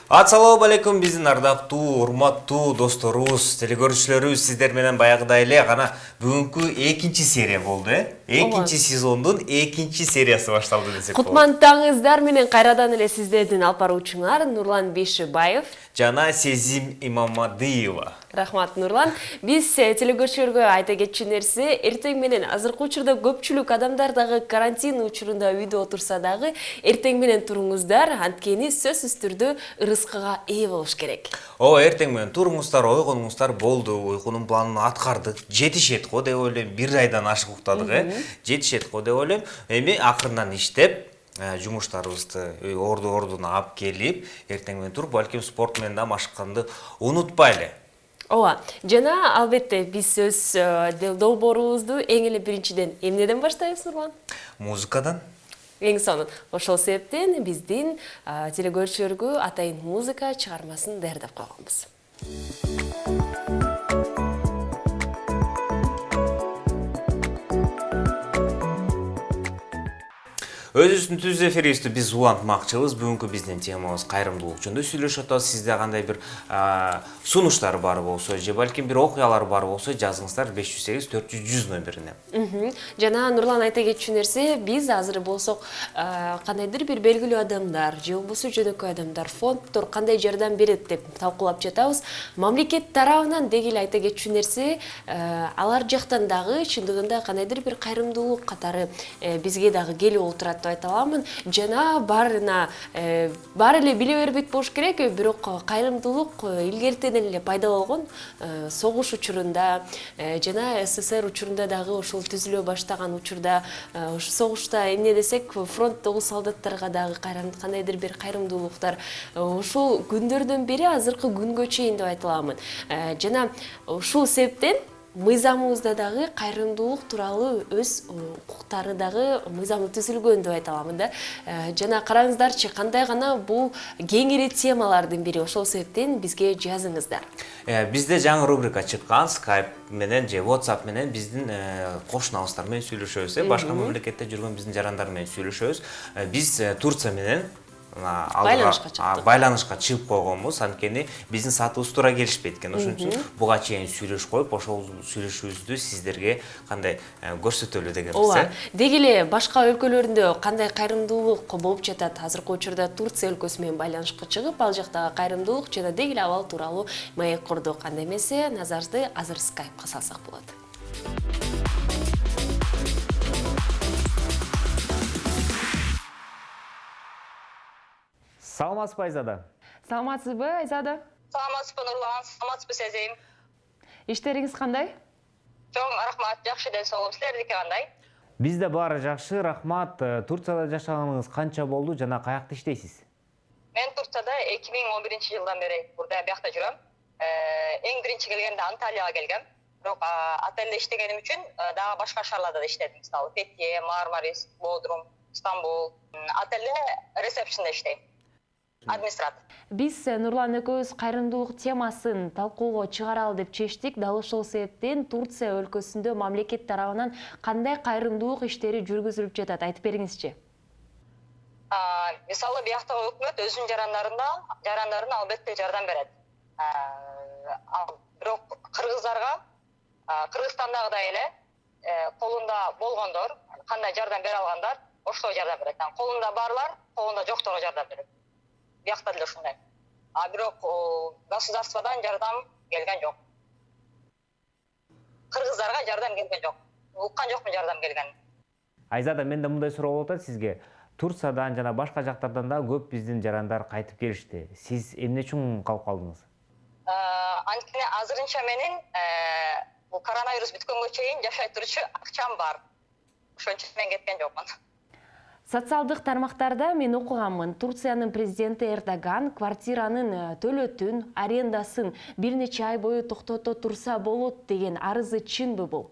Ассаламу алейкум биздин ардактуу, урматтуу досторубуз, телекөрүүчүлөрүбүз, сиздер менен баягыдай эле гана бүгүнкү экинчи серия болду, Экинчи сезондун экинчи сериясы башталды десек болот. Кутмандаңыздар менен кайрадан эле сиздердин алып баруучуңар Нурлан Бейшибаев жана Сезим Имамадыева. Рахмат, Нурлан. Биз телекөрүүчүлөргө айта кетчү нерсе, эртең менен азыркы учурда көпчүлүк адамдар дагы карантин учурунда үйдө отурса дагы эртең менен туруңуздар, анткени сөзсүз түрдө ырыскыга ээ болуш керек. Эртең менен туруңуздар, ойгонуңуздар болду, уйкунун планын аткардык, жетишет го деп ойлойм, бир айдан ашык уктадык, жетишет го деп ойлойм. Эми акырынан иштеп, жумуштарыбызды ордуна алып келип, эртең менен туруп, балким спорт менен да машыкканды унутпайлы. Жана албетте биз сөз долбоорубузду эң эле биринчиден эмнеден баштайбыз, Нурлан? Музыкадан. Эң сонун. Ошол себептен биздин телекөрүүчүлөргө атайын музыка чыгармасын даярдап койгонбуз. Өзүбүздүн түз эфирибизди биз улантмакчыбыз. Бүгүнкү биздин темабыз кайрымдуулук жөнүндө сүйлөшүп атабыз. Сизде кандай бир сунуштар бар болсо, же балким бир окуялар бар болсо, жазыңыздар 508 400 номерине. Жана Нурлан айта кетчү нерсе, биз азыр болсок кандайдыр бир белгилүү адамдар, же болбосо жөнөкөй адамдар, фонддор кандай жардам берет деп талкуулап жатабыз. Мамлекет тарабынан деги эле айта кетчү нерсе, алар жактан дагы чындыгында кандайдыр бир кайрымдуулук катары бизге дагы келип отурат деп айта аламын. Жана баары эле биле бербейт болуш керек, бирок кайрымдуулук илгертен эле пайда болгон. Согуш учурунда жана СССР учурунда дагы ошол түзүлө баштаган учурда, ошо согушта эмне десек, фронттогу солдаттарга дагы кандайдыр бир кайрымдуулуктар ушул күндөрдөн бери азыркы күнгө чейин деп айта аламын. Жана ушул себептен мыйзамыбызда дагы кайрымдуулук тууралуу өз укуктары дагы мыйзамы түзүлгөн деп айта аламын да. Жана караңыздарчы, кандай гана бул кеңири темалардын бири. Ошол себептен бизге жазыңыздар. Бизде жаңы рубрика чыккан, Skype менен же WhatsApp менен биздин кошунабыздар менен сүйлөшөбүз, башка мамлекетте жүргөн биздин жарандар менен сүйлөшөбүз. Биз Турция менен байланышка чыгып койгонбуз, анткени биздин саатыбыз туура келишпейт экен. Ошон үчүн буга чейин сүйлөшүп коюп, ошол сүйлөшүүбүздү сиздерге кандай көрсөтөлү дегенбиз. Деги эле башка өлкөлөрүндө кандай кайрымдуулук болуп жатат, азыркы учурда Турция өлкөсү менен байланышка чыгып, ал жактагы кайрымдуулук жана деги эле абал тууралуу маек курдук. Анда эмесе, назарды азыр Skype'га салсак болот. Саламатсызбы, Айзада? Саламатсызбы, Айзада? Саламатсызбы, Нурлан. Саламатсызбы, Сезим. Иштериңиз кандай? Чоң рахмат, жакшы ден соолук. Силердики кандай? Бизде баары жакшы, рахмат. Турцияда жашаганыңыз канча болду жана каякта иштейсиз? Мен Турцияда 2011-жылдан бери бурда биякта жүрөм. Эң биринчи келгенде Анталияга келгем. Бирок отелде иштегеним үчүн дагы башка шаарларда иштедим. Мисалы, Фетхие, Мармарис, Бодрум, Стамбул. Отелде ресепшнде иштейм. Администратор. Биз Нурлан экөөбүз кайрымдуулук темасын талкуого чыгаралы деп чечтик. Дал ошол себептен Турция өлкөсүндө мамлекет тарабынан кандай кайрымдуулук иштери жүргүзүлүп жатат, айтып бериңизчи. Мисалы, бияктагы өкмөт өзүнүн жарандарына албетте жардам берет. Бирок кыргыздарга Кыргызстандагыдай эле колунда болгондор, кандай жардам бере алгандар, ошого жардам берет. Колунда барлар, колунда жокторго жардам берет. Биякта деле ушундай. Бирок государстводан жардам келген жок. Кыргыздарга жардам келген жок. Уккан жокмун жардам келген. Айзада, менде мындай суроо болуп атат сизге. Турциядан жана башка жактардан да көп биздин жарандар кайтып келишти. Сиз эмне үчүн калып калдыңыз? Анткени азырынча менин бул коронавирус бүткөнгө чейин жашай турчу акчам бар. Ошон үчүн мен кеткен жокмун. Социалдык тармактарда мен окуганмын. Турциянын президенти Эрдоган квартиранын төлөтүн, арендасын бир нече ай бою токтото турса болот деген арызы чынбы бул?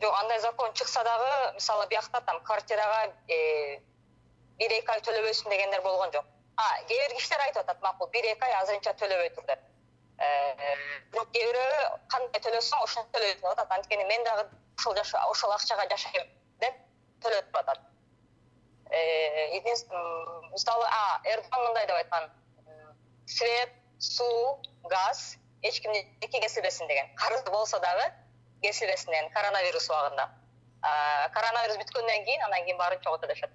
Жок, андай закон чыкса дагы, мисалы, биякта квартирага 1-2 ай төлөбөсүн дегендер болгон жок. Кээ бир кишилер айтып атат, макул 1-2 ай азырынча төлөбөй тур деп. Бирок кээ бирөө кандай төлөсөң ошону төлөй деп атат. Анткени мен дагы ошол акчага жашайм деп төлөп атат. Мисалы, Эрдоган мындай деп айткан: свет, суу, газ эч кимдики кесилбесин деген. Карыз болсо дагы кесилбесин деген коронавирус убагында. Коронавирус бүткөндөн кийин анан кийин баарын чогулту дешет.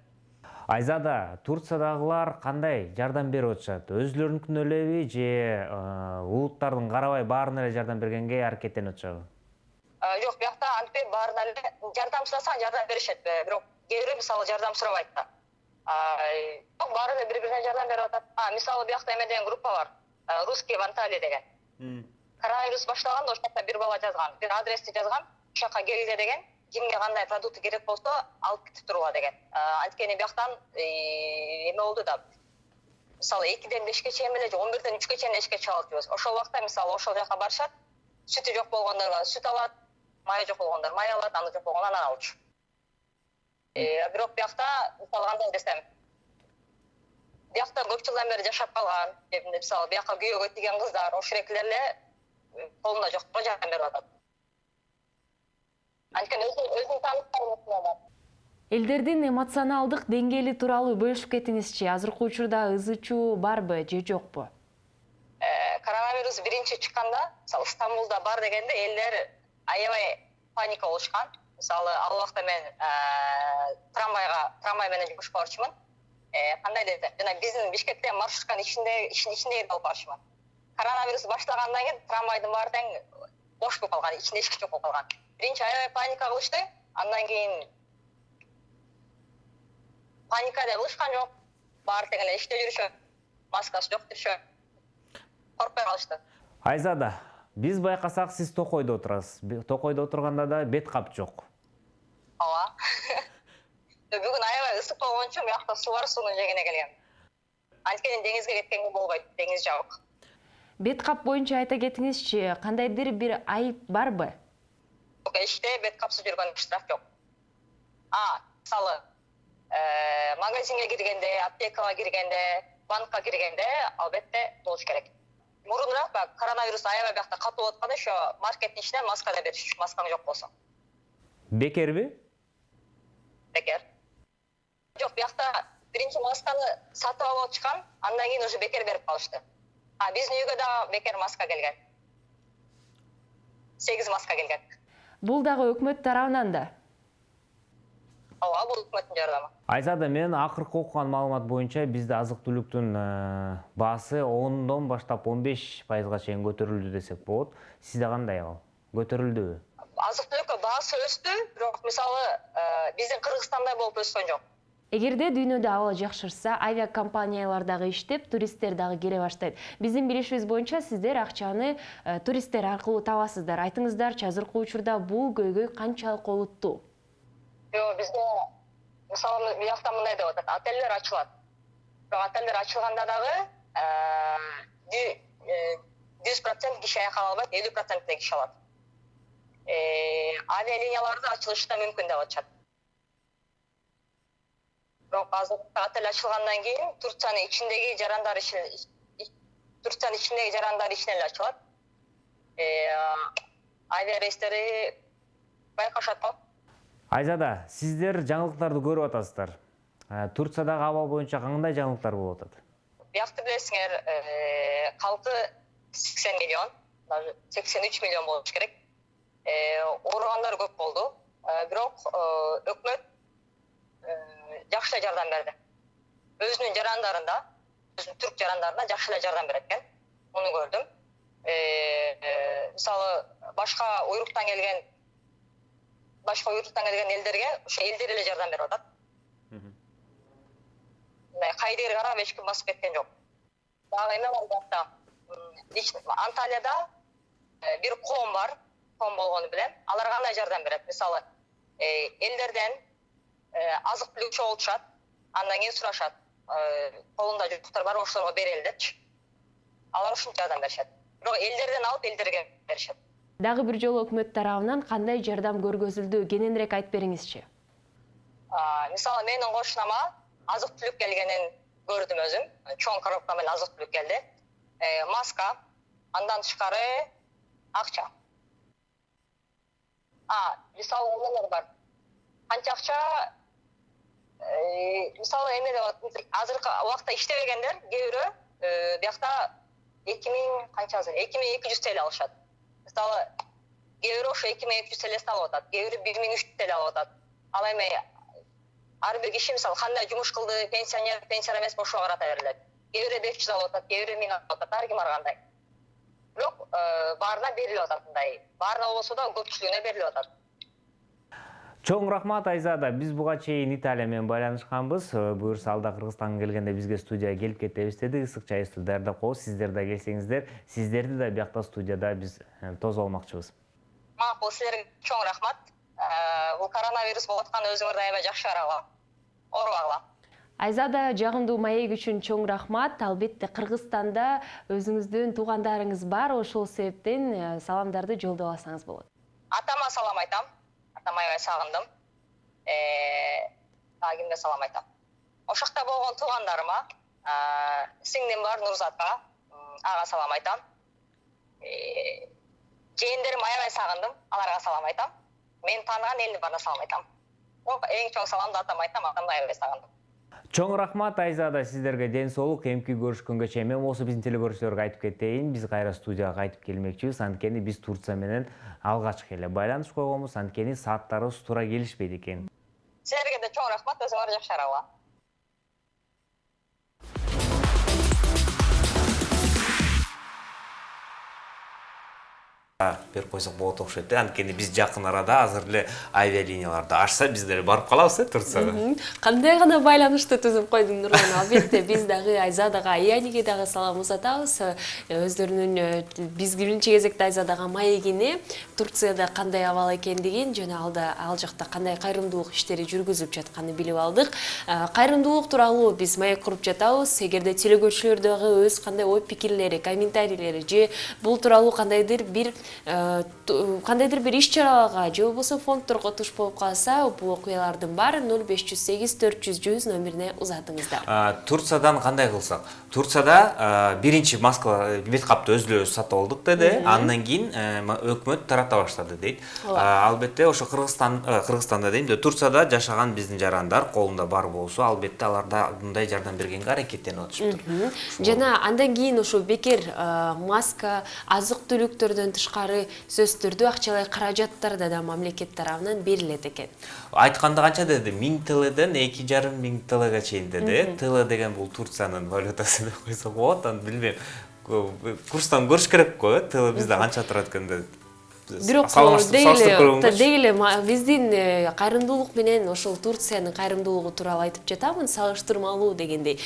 Айзада, Турциядагылар кандай жардам берип атышат? Өзүлөрүнүкүн элеби же улуттардын карабай баарына эле жардам бергенге аракеттенип атышабы? Жок, биякта антпей баарына эле жардам сурасаң жардам беришет, бирок кээ бирөө мисалы жардам сурабайт да. Баары эле бири-бирине жардам берип атат. Мисалы биякта эме деген группа бар. Русские в Анталии деген. Коронавирус баштаганда ошол жакта бир бала жазган, бир адрести жазган, ошол жака келгиле деген, кимге кандай продукт керек болсо алып кетип тургула деген. Анткени бияктан эме болду да. Мисалы 2-ден 5ке чейин эле же 11-ден 3ке чейин эшикке чыга албайбыз. Ошол убакта мисалы ошол жака барышат, сүтү жок болгондор сүт алат, май жок болгондор май алат, аны жок болгондор анан алчу. Бирок биякта мисалы кандай десем, биякта көп жылдан бери жашап калган, мисалы бияка күйөөгө тийген кыздар, ошол экилер эле колунда жоктурга жардам берип атат. Анткени өзүнүн таанышканы бар. Элдердин эмоционалдык деңгээли тууралуу бөлүшүп кетиңизчи. Азыркы учурда ызычуу барбы же жокпу? Коронавирус биринчи чыкканда, мисалы Стамбулда бар дегенде элдер аябай паника болушкан. Мисалы ал убакта мен трамвай менен жумушка барчумун. Кандай десем, жана биздин Бишкектен маршрутканын ичинде болуп барчумун. Коронавирус баштагандан кийин трамвайдын баары тең бош болуп калган, ичинде эч ким жок болуп калган. Биринчи аябай паника кылышты, андан кийин паника деп кылышкан жок. Баары тең эле иште жүрүшөт, маскасы жок жүрүшөт. Коркпой калышты. Айзада, биз байкасак сиз Токойдо отурасыз. Токойдо отурганда да бет кап жок. Ооба. Бүгүн аябай ысык болгон үчүн биякта суу бар, суунун жегине келгем. Анткени деңизге кеткенге болбойт, деңиз жабык. Бет кап боюнча айта кетиңизчи, кандайдыр бир айып барбы? Жок, эшикте бет капсыз жүргөн штраф жок. Мисалы, магазинге киргенде, аптекага киргенде, банкка киргенде албетте болуш керек. Мурунураак коронавирус аябай биякта катуу болуп атканда, ошо маркеттин ичинен маска да беришчү, маскаң жок болсо. Бекерби? Бекер. Жок, биякта биринчи масканы сатып алып атышкан, андан кийин уже бекер берип калышты. Биздин үйгө да бекер маска келген. 8 маска келген. Бул дагы өкмөт тарабынан да. Ооба, бул өкмөттүн жардамы. Айзада, мен акыркы окуган маалымат боюнча бизде азык-түлүктүн баасы 10дон баштап 15%га чейин көтөрүлдү десек болот. Сизде кандай ал? Көтөрүлдүбү? Азык-түлүккө баасы өстү, бирок мисалы биздин Кыргызстандай болуп өскөн жок. Эгерде дүйнөдө аба жакшырса, авиакомпаниялар дагы иштеп, туристтер дагы келе баштайт. Биздин билишибиз боюнча сиздер акчаны туристтер аркылуу табасыздар. Айтыңыздарчы, азыркы учурда бул көйгөй канчалык олуттуу? Бизде мисалы биякта мындай деп атат, отелдер ачылат. Бирок отелдер ачылганда дагы 100% киши аяка албайт, 50% киши алат. Авиалиниялар да ачылышы да мүмкүн деп атышат. Бирок азыр отель ачылгандан кийин Турциянын ичиндеги жарандар ичинен эле ачылат. Авиарейстери байкашат го. Айзада, сиздер жаңылыктарды көрүп атасыздар. Турциядагы абал боюнча кандай жаңылыктар болуп атат? Биякты билесиңер, калкы 80 миллион, даже 83 миллион болуш керек. Ооругандар көп болду. Бирок өкмөт жакшы эле жардам берди. Өзүнүн жарандарында, өзүнүн түрк жарандарына жакшы эле жардам берет экен. Муну көрдүм. Мисалы, башка уйруктан келген элдерге ошо элдер эле жардам берип атат. Кайдыгер карап эч ким басып кеткен жок. Дагы эме бар бакта. Анталияда бир коом бар, коом болгону билем. Алар кандай жардам берет? Мисалы, элдерден азык-түлүк чогултушат, андан кийин сурашат. Колунда жоктор бар, ошолорго берели депчи. Алар ушунча жардам беришет. Бирок элдерден алып элдерге беришет. Дагы бир жолу өкмөт тарабынан кандай жардам көргөзүлдү? Кененирээк айтып бериңизчи. Мисалы, менин кошунама азык-түлүк келгенин көрдүм өзүм. Чоң коробка менен азык-түлүк келди. Маска, андан тышкары акча. Мисалы, эмелер бар. Канча акча Мисалы эме деп атат, азыркы убакта иштебегендер кээ бирөө биякта 2000 канча азыр 2200 TL алышат. Мисалы кээ бирөө ошо 2200 TL алып атат, кээ бирөө 1300 TL алып атат. Ал эми ар бир киши мисалы кандай жумуш кылды, пенсия эмес ошого карата берилет. Кээ бирөө 500 алып атат, кээ бирөө 1000 алып атат, ар ким ар кандай. Бирок баарына берилип атат мындай. Баарына болбосо да көпчүлүгүнө берилип атат. Чоң рахмат Айзада. Биз буга чейин Италия менен байланышканбыз. Буюрса алда Кыргызстанга келгенде бизге студияга келип кетебиз деди. Ысык чайыбызды даярдап коебуз. Сиздер да келсеңиздер, сиздерди да биякта студияда биз тосуп алмакчыбыз. Макул, силерге чоң рахмат. Бул коронавирус болуп аткан өзүңөрдү аябай жакшы карагыла. Оорубагыла. Айзада, жагымдуу маек үчүн чоң рахмат. Албетте Кыргызстанда өзүңүздүн туугандарыңыз бар, ошол себептен саламдарды жолдоп алсаңыз болот. Атама салам айтам. Атама аябай сагындым. Кимге салам айтам. Ошакта болгон туугандарыма, сиңдим бар Нурзатка, ага салам айтам. Жээндерим аябай сагындым, аларга салам айтам. Мен тааныган элдин баарына салам айтам. Эң чоң саламды атама айтам, атамды аябай сагындым. Чоң рахмат Айзада, сиздерге ден соолук, эмки көрүшкөнгө чейин. Мен болсо биздин телекөрүүчүлөргө айтып кетейин, биз кайра студияга кайтып келмекчибиз. Анткени биз Турция менен алгачкы эле байланыш койгонбуз, анткени сааттарыбыз туура келишпейт экен. Силерге да чоң рахмат, өзүңөр жакшы карагыла. Берип койсок болот окшойт. Анткени биз жакын арада азыр эле авиалинияларды ачса, биз деле барып калабыз Турцияга. Кандай гана байланышты түзүп койдуң Нурлан? Албетте биз дагы Айзадага, Ияниге дагы салам узатабыз. Өздөрүнүн биз биринчи кезекте Айзадага маегине Турцияда кандай абал экендигин жана ал жакта кандай кайрымдуулук иштери жүргүзүлүп жатканын билип алдык. Кайрымдуулук тууралуу биз маек куруп жатабыз. Эгерде телекөрүүчүлөр дагы өз кандай ой пикирлери, комментарийлери же бул тууралуу кандайдыр бир иш-чараларга же болбосо фондторго туш болуп калса, бул окуялардын баары 0508 400 100 номерине узатыңыздар. Турциядан кандай кылсак? Турцияда биринчи маскалар бет капты өзү сатып алдык деди. Андан кийин өкмөт тарата баштады дейт. Албетте ошо Кыргызстанда дейм, Турцияда жашаган биздин жарандар колунда бар болсо, албетте аларда мындай жардам бергенге аракеттенип атышыптыр. Жана андан кийин ошо бекер маска, азык-түлүктөрдөн тышкары сөзсүз түрдө акчалай каражаттар да мамлекет тарабынан берилет экен. Айтканда канча деди? 1000 ТЛден 2500 ТЛга чейин деди. ТЛ деген бул Турциянын валютасы деп койсок болот, аны билбейм. Курстан көрүш керек го, ТЛ бизде канча турат экен деп. Бирок дейле биздин кайрымдуулук менен ошол Турциянын кайрымдуулугу тууралуу айтып жатамын, салыштырмалуу дегендей.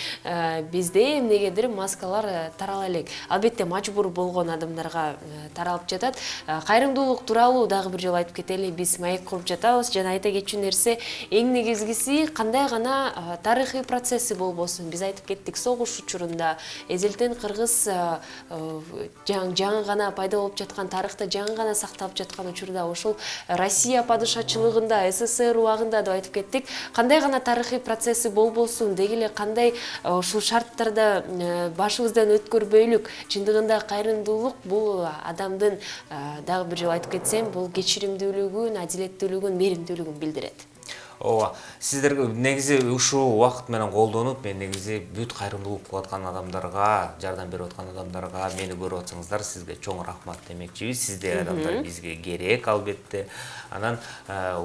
Бизде эмнегедир маскалар тарала элек. Албетте мажбур болгон адамдарга таралып жатат. Кайрымдуулук тууралуу дагы бир жолу айтып кетели, биз маек куруп жатабыз жана айта кетчү нерсе эң негизгиси кандай гана тарыхый процесси болбосун. Биз айтып кеттик, согуш учурунда эзелтен кыргыз жаңы гана пайда болуп жаткан, тарыхта жаңы гана сакталып жаткан учурда, ошол Россия падышачылыгында, СССР убагында деп айтып кеттик, кандай гана тарыхый процесси болбосун, деги эле кандай ушул шарттарда башыбыздан өткөрбөйлүк. Чындыгында кайрымдуулук бул адамдын, дагы бир жолу айтып кетсем, бул кечиримдүүлүгүн, адилеттүүлүгүн, мээримдүүлүгүн билдирет. Ооба, сиздерге негизи ушул убакыт менен колдонуп, мен негизи бүт кайрымдуулук кылып аткан адамдарга, жардам берип аткан адамдарга, мени көрүп атсаңыздар, сизге чоң рахмат демекчибиз. Сиздей адамдар бизге керек, албетте. Анан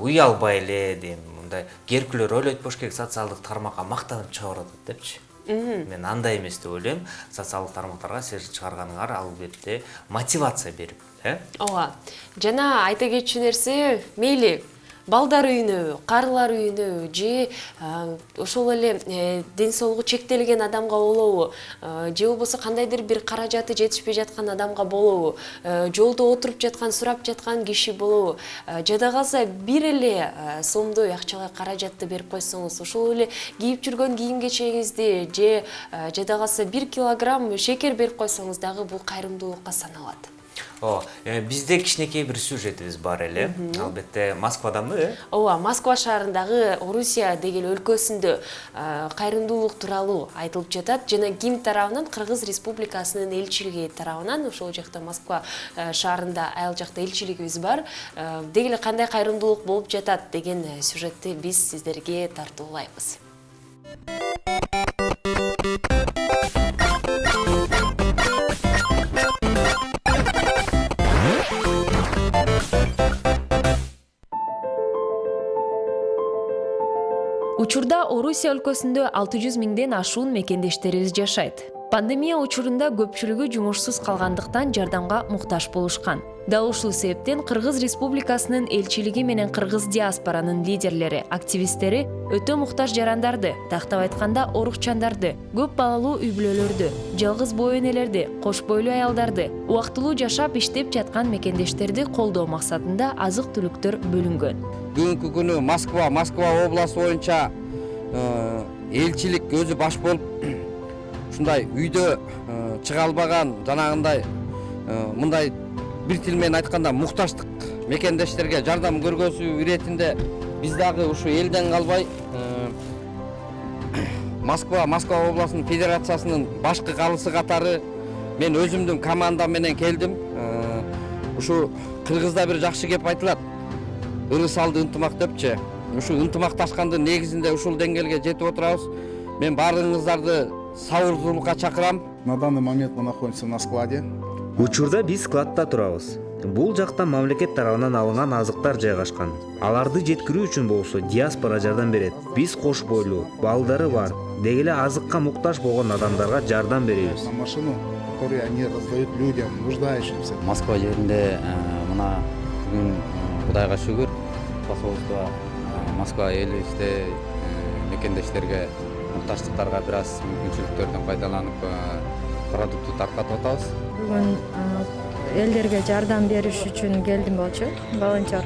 уялбай эле дейм, мындай керкүлөр ойлотпош керек, социалдык тармакка мактанып чыга баратат депчи. Мен андай эмес деп ойлойм. Социалдык тармактарга сиз чыгарганыңар албетте мотивация берип, Ооба. Жана айта кетчү нерсе, мейли балдар үйүнө, карылар үйүнө же ошол эле ден соолугу чектелген адамга болобу, же болбосо кандайдыр бир каражаты жетишпей жаткан адамга болобу, жолдо отуруп жаткан, сурап жаткан киши болобу, жада калса бир эле сомдой акчалай каражатты берип койсоңуз, ошол эле кийип жүргөн кийим-кечегиңизди же жада калса 1 килограмм шекер берип койсоңуз дагы бул кайрымдуулукка саналат. Бизде кичинекей бир сюжетибиз бар эле. Албетте Москвадамы? Ооба, Москва шаарындагы Орусия деген өлкөсүндө кайрымдуулук тууралуу айтылып жатат жана ким тарабынан Кыргыз Республикасынын элчилиги тарабынан ошол жакта Москва шаарында айыл жакта элчилигибиз бар. Деги эле кандай кайрымдуулук болуп жатат деген сюжетти биз сиздерге тартуулайбыз. Учурда Орусия өлкөсүндө 600 миңден ашуун мекендештерибиз жашайт. Пандемия учурунда көпчүлүгү жумушсуз калгандыктан жардамга муктаж болушкан. Дал ушул себептен Кыргыз Республикасынын элчилиги менен кыргыз диаспоранын лидерлери, активисттери өтө муктаж жарандарды, тактап айтканда орукчандарды, көп балалуу үй бүлөлөрдү, жалгыз боо энелерди, кош бойлуу аялдарды, убактылуу жашап иштеп жаткан мекендештерди колдоо максатында азык-түлүктөр бөлүнгөн. Бүгүнкү күнү Москва обласы боюнча элчилик өзү баш болуп ушундай үйдө чыга албаган жанагындай мындай бир тил менен айтканда мукташтык мекендештерге жардам көргөзүү иретинде биз дагы ушу элден калбай Москва обласынын федерациясынын башкы калысы катары мен өзүмдүн командам менен келдим. Ушу кыргызда бир жакшы кеп айтылат. Ырыс алды ынтымак депчи. Ушу ынтымакташкандын негизинде ушул деңгээлге жетип отурабыз. Мен баарыңыздарды сабырдуулукка чакырам. На данный момент мы находимся на складе. Учурда биз складта турабыз. Бул жакта мамлекет тарабынан алынган азыктар жайгашкан. Аларды жеткирүү үчүн болсо диаспора жардам берет. Биз кош бойлуу, балдары бар, деги эле азыкка муктаж болгон адамдарга жардам беребиз. На машину, которую они раздают людям, нуждающимся. Москва жеринде мына бүгүн Кудайга шүгүр, посольство Москва элибизде мекендештерге муктаждыктарга бир аз мүмкүнчүлүктөрдөн пайдаланып продукты таркатып атабыз. Бүгүн элдерге жардам бериш үчүн келдим болчу, волонтер.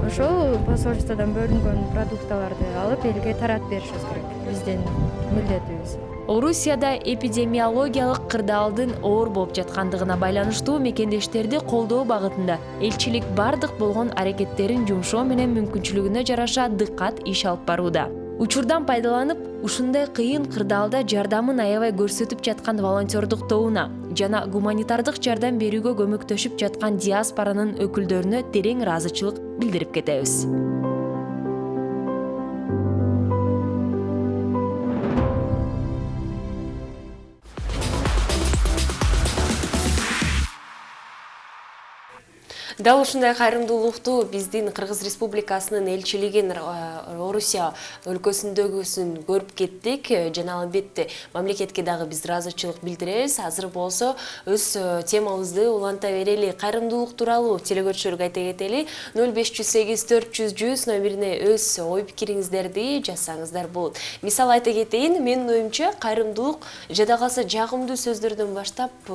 Ошол посольстводон бөлүнгөн продукталарды алып элге таратып беришибиз керек. Биздин милдетибиз. Орусияда эпидемиологиялык кырдаалдын оор болуп жаткандыгына байланыштуу мекендештерди колдоо багытында элчилик бардык болгон аракеттерин жумшоо менен мүмкүнчүлүгүнө жараша дыккат иш алып барууда. Учурдан пайдаланып, ушундай кыйын кырдаалда жардамын аябай көрсөтүп жаткан волонтердук тобуна жана гуманитардык жардам берүүгө көмөктөшүп жаткан диаспоранын өкүлдөрүнө терең ыраазычылык билдирип кетебиз. Дал ушундай кайрымдуулукту биздин Кыргыз Республикасынын элчилигин Орусия өлкөсүндөгүсүн көрүп кеттик. Жана албетте мамлекетке дагы биз ыраазычылык билдиребиз. Азыр болсо өз темабызды уланта берели. Кайрымдуулук тууралуу телекөрүүчүлөргө айта кетели. 0508 400 100 номерине өз ой пикириңиздерди жазсаңыздар болот. Мисал айта кетейин, менин оюмча кайрымдуулук жада калса жагымдуу сөздөрдөн баштап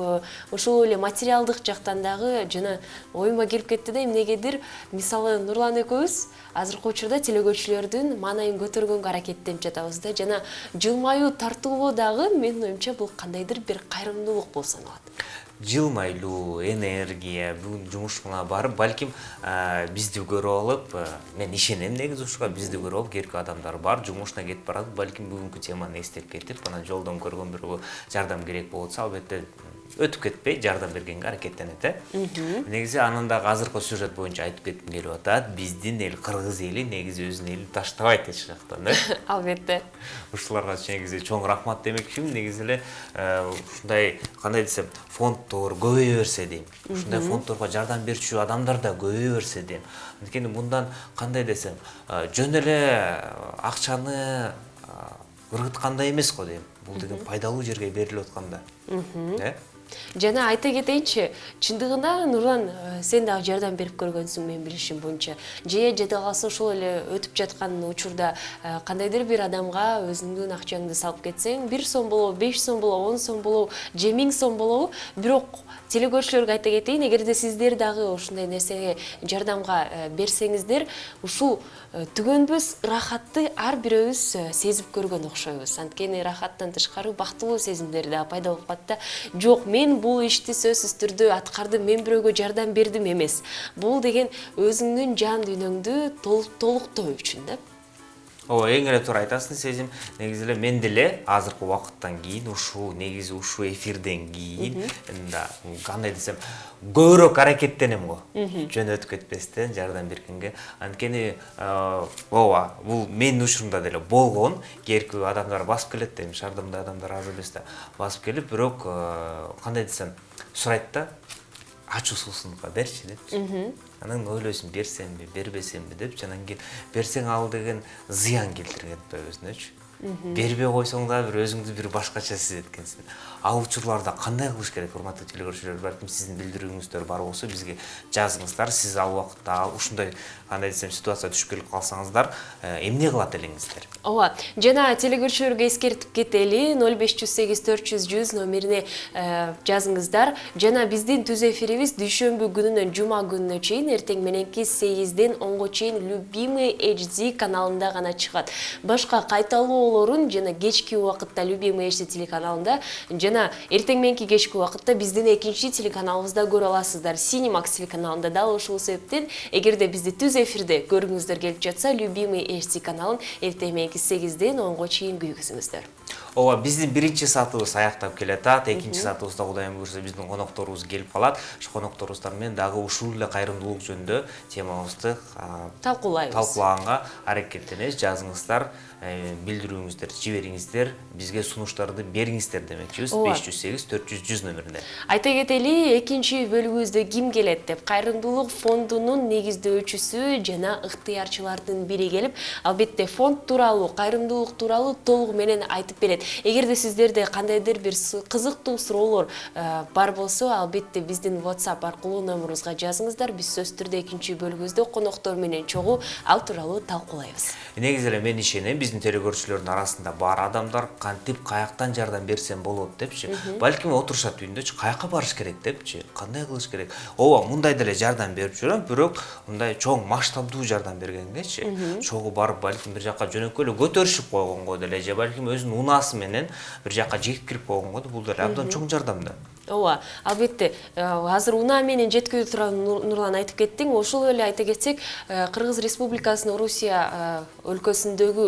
ошол эле материалдык жактан дагы жана оюма келип кетти да эмнегедир. Мисалы Нурлан экөөбүз азыркы учурда телекөрүүчүлөрдүн маанайын көтөргөнгө аракеттенип жатабыз да, жана жылмаюу тартуулоо дагы менин оюмча бул кандайдыр бир кайрымдуулук болуп саналат. Жылмайлуу, энергия, бүгүн жумушуңа барып, балким бизди көрүп алып, мен ишенем негизи ушуга, бизди көрүп алып керектүү адамдар бар, жумушуна кетип барат, балким бүгүнкү теманы эстеп кетип, анан жолдон көргөн бирөө жардам керек болуп атса, албетте өтүп кетпей жардам бергенге аракеттенет. Негизи анын дагы азыркы сюжет боюнча айтып кетким келип атат. Биздин эл, кыргыз эли негизи өзүнүн элин таштабайт эч жактан, Албетте. Ушуларга негизи чоң рахмат демекчимин. Негизи эле ушундай кандай десем, фонддор көбөйө берсе дейм. Ушундай фонддорго жардам берүүчү адамдар да көбөйө берсе дейм. Анткени мындан кандай десем, жөн эле акчаны ыргыткандай эмес го дейм. Бул деген пайдалуу жерге берилип атканда. Жана айта кетейинчи, чындыгында Нурлан, сен дагы жардам берип көргөнсүң менин билишим боюнча. Же жада калса ошол эле өтүп жаткан учурда кандайдыр бир адамга өзүңдүн акчаңды салып кетсең, 1 сом болобу, 5 сом болобу, 10 сом болобу, же 1000 сом болобу, бирок телекөрүүчүлөргө айта кетейин, эгерде сиздер дагы ушундай нерсеге жардамга берсеңиздер, ушул түгөнбөс рахатты ар бирөөбүз сезип көргөн окшойбуз. Анткени рахаттан тышкары бактылуу сезимдер да пайда болуп калат да. Жок, мен бул ишти сөзсүз түрдө аткардым, мен бирөөгө жардам бердим эмес. Бул деген өзүңдүн жан дүйнөңдү толуктоо үчүн да. Ооба, эң эле туура айтасың, Сезим. Негизи эле мен деле азыркы убакыттан кийин ушу эфирден кийин кандай десем, көбүрөөк аракеттенем го. Жөнөтүп кетпестен жардам бергенге. Анткени ооба, бул менин учурумда деле болгон. Кээинки адамдар басып келет дейм, шардымда адамдар аз эмес да. Басып келип, бирок кандай десем, сурайт да, ачуусузсунга берчи деп. Анан ойлойсуң, берсемби, бербесемби деп, анан кийин берсең ал деген зыян келтирген өзүнөчү. Бербей койсоң да өзүңдү бир башкача сезет экенсиң. Ал учурларда кандай кылыш керек, урматтуу телекөрүүчүлөр? Балким сиздин билдирүүңүздөр бар болсо, бизге жазыңыздар. Сиз ал убакытта ушундай кандай десем ситуация түшүп келип калсаңыздар, эмне кылат элеңиздер? Ооба, жана телекөрүүчүлөргө эскертип кетели, 0508 400 100 номерине жазыңыздар. Жана биздин түз эфирибиз дүйшөмбү күнүнөн жума күнүнө чейин эртең мененки 8ден 10го чейин Любимый HD каналында гана чыгат. Башка кайталоолорун жана кечки убакытта Любимый HD телеканалында жана эртең мененки кечки убакытта биздин экинчи телеканалыбызда көрө аласыздар. Cinemax телеканалында дал ушул себептен эгерде бизди түз эфирде көргүңүздөр келип жатса, Любимый HD каналын эртең мененки 8ден 10го чейин күйгүзүңүздөр. Ооба, биздин биринчи саатыбыз аяктап келатат. Экинчи саатыбызда Кудайым буйрса биздин конокторубуз келип калат. Ошо конокторубуздар менен дагы ушул эле кайрымдуулук жөнүндө темабызды талкуулаганга аракеттенебиз. Жазыңыздар, билдирүүңүздөрдү жибериңиздер, бизге сунуштарды бериңиздер демекчибиз. 508 400 100 номерине. Айта кетели, экинчи бөлүгүбүздө ким келет деп, кайрымдуулук фондунун негиздөөчүсү жана ыктыярчылардын бири келип, албетте фонд тууралуу, кайрымдуулук тууралуу толугу менен айтып берет. Эгерде сиздерде кандайдыр бир кызыктуу суроолор бар болсо, албетте биздин WhatsApp аркылуу номерибизге жазыңыздар. Биз сөзсүз түрдө экинчи бөлүгүбүздө коноктор менен чогуу ал тууралуу талкуулайбыз. Негизи эле мен ишенем, биздин телекөрүүчүлөрдүн арасында бар адамдар кантип каяктан жардам берсем болот депчи. Балким отурушат үйүндөчү, каяка барыш керек депчи, кандай кылыш керек. Ооба, мындай деле жардам берип жүрөм, бирок мындай чоң масштабдуу жардам бергенгечи, чогуу барып балким бир жака жөнөкөй эле көтөрүшүп койгонго деле же балким өзүнүн унаасы менен бир жака жеткирип койгонго бул деле абдан чоң жардам да. Ооба, албетте, азыр унаа менен жеткирүү тууралуу Нурлан айтып кеттиң. Ошол эле айта кетсек, Кыргыз Республикасынын Орусия өлкөсүндөгү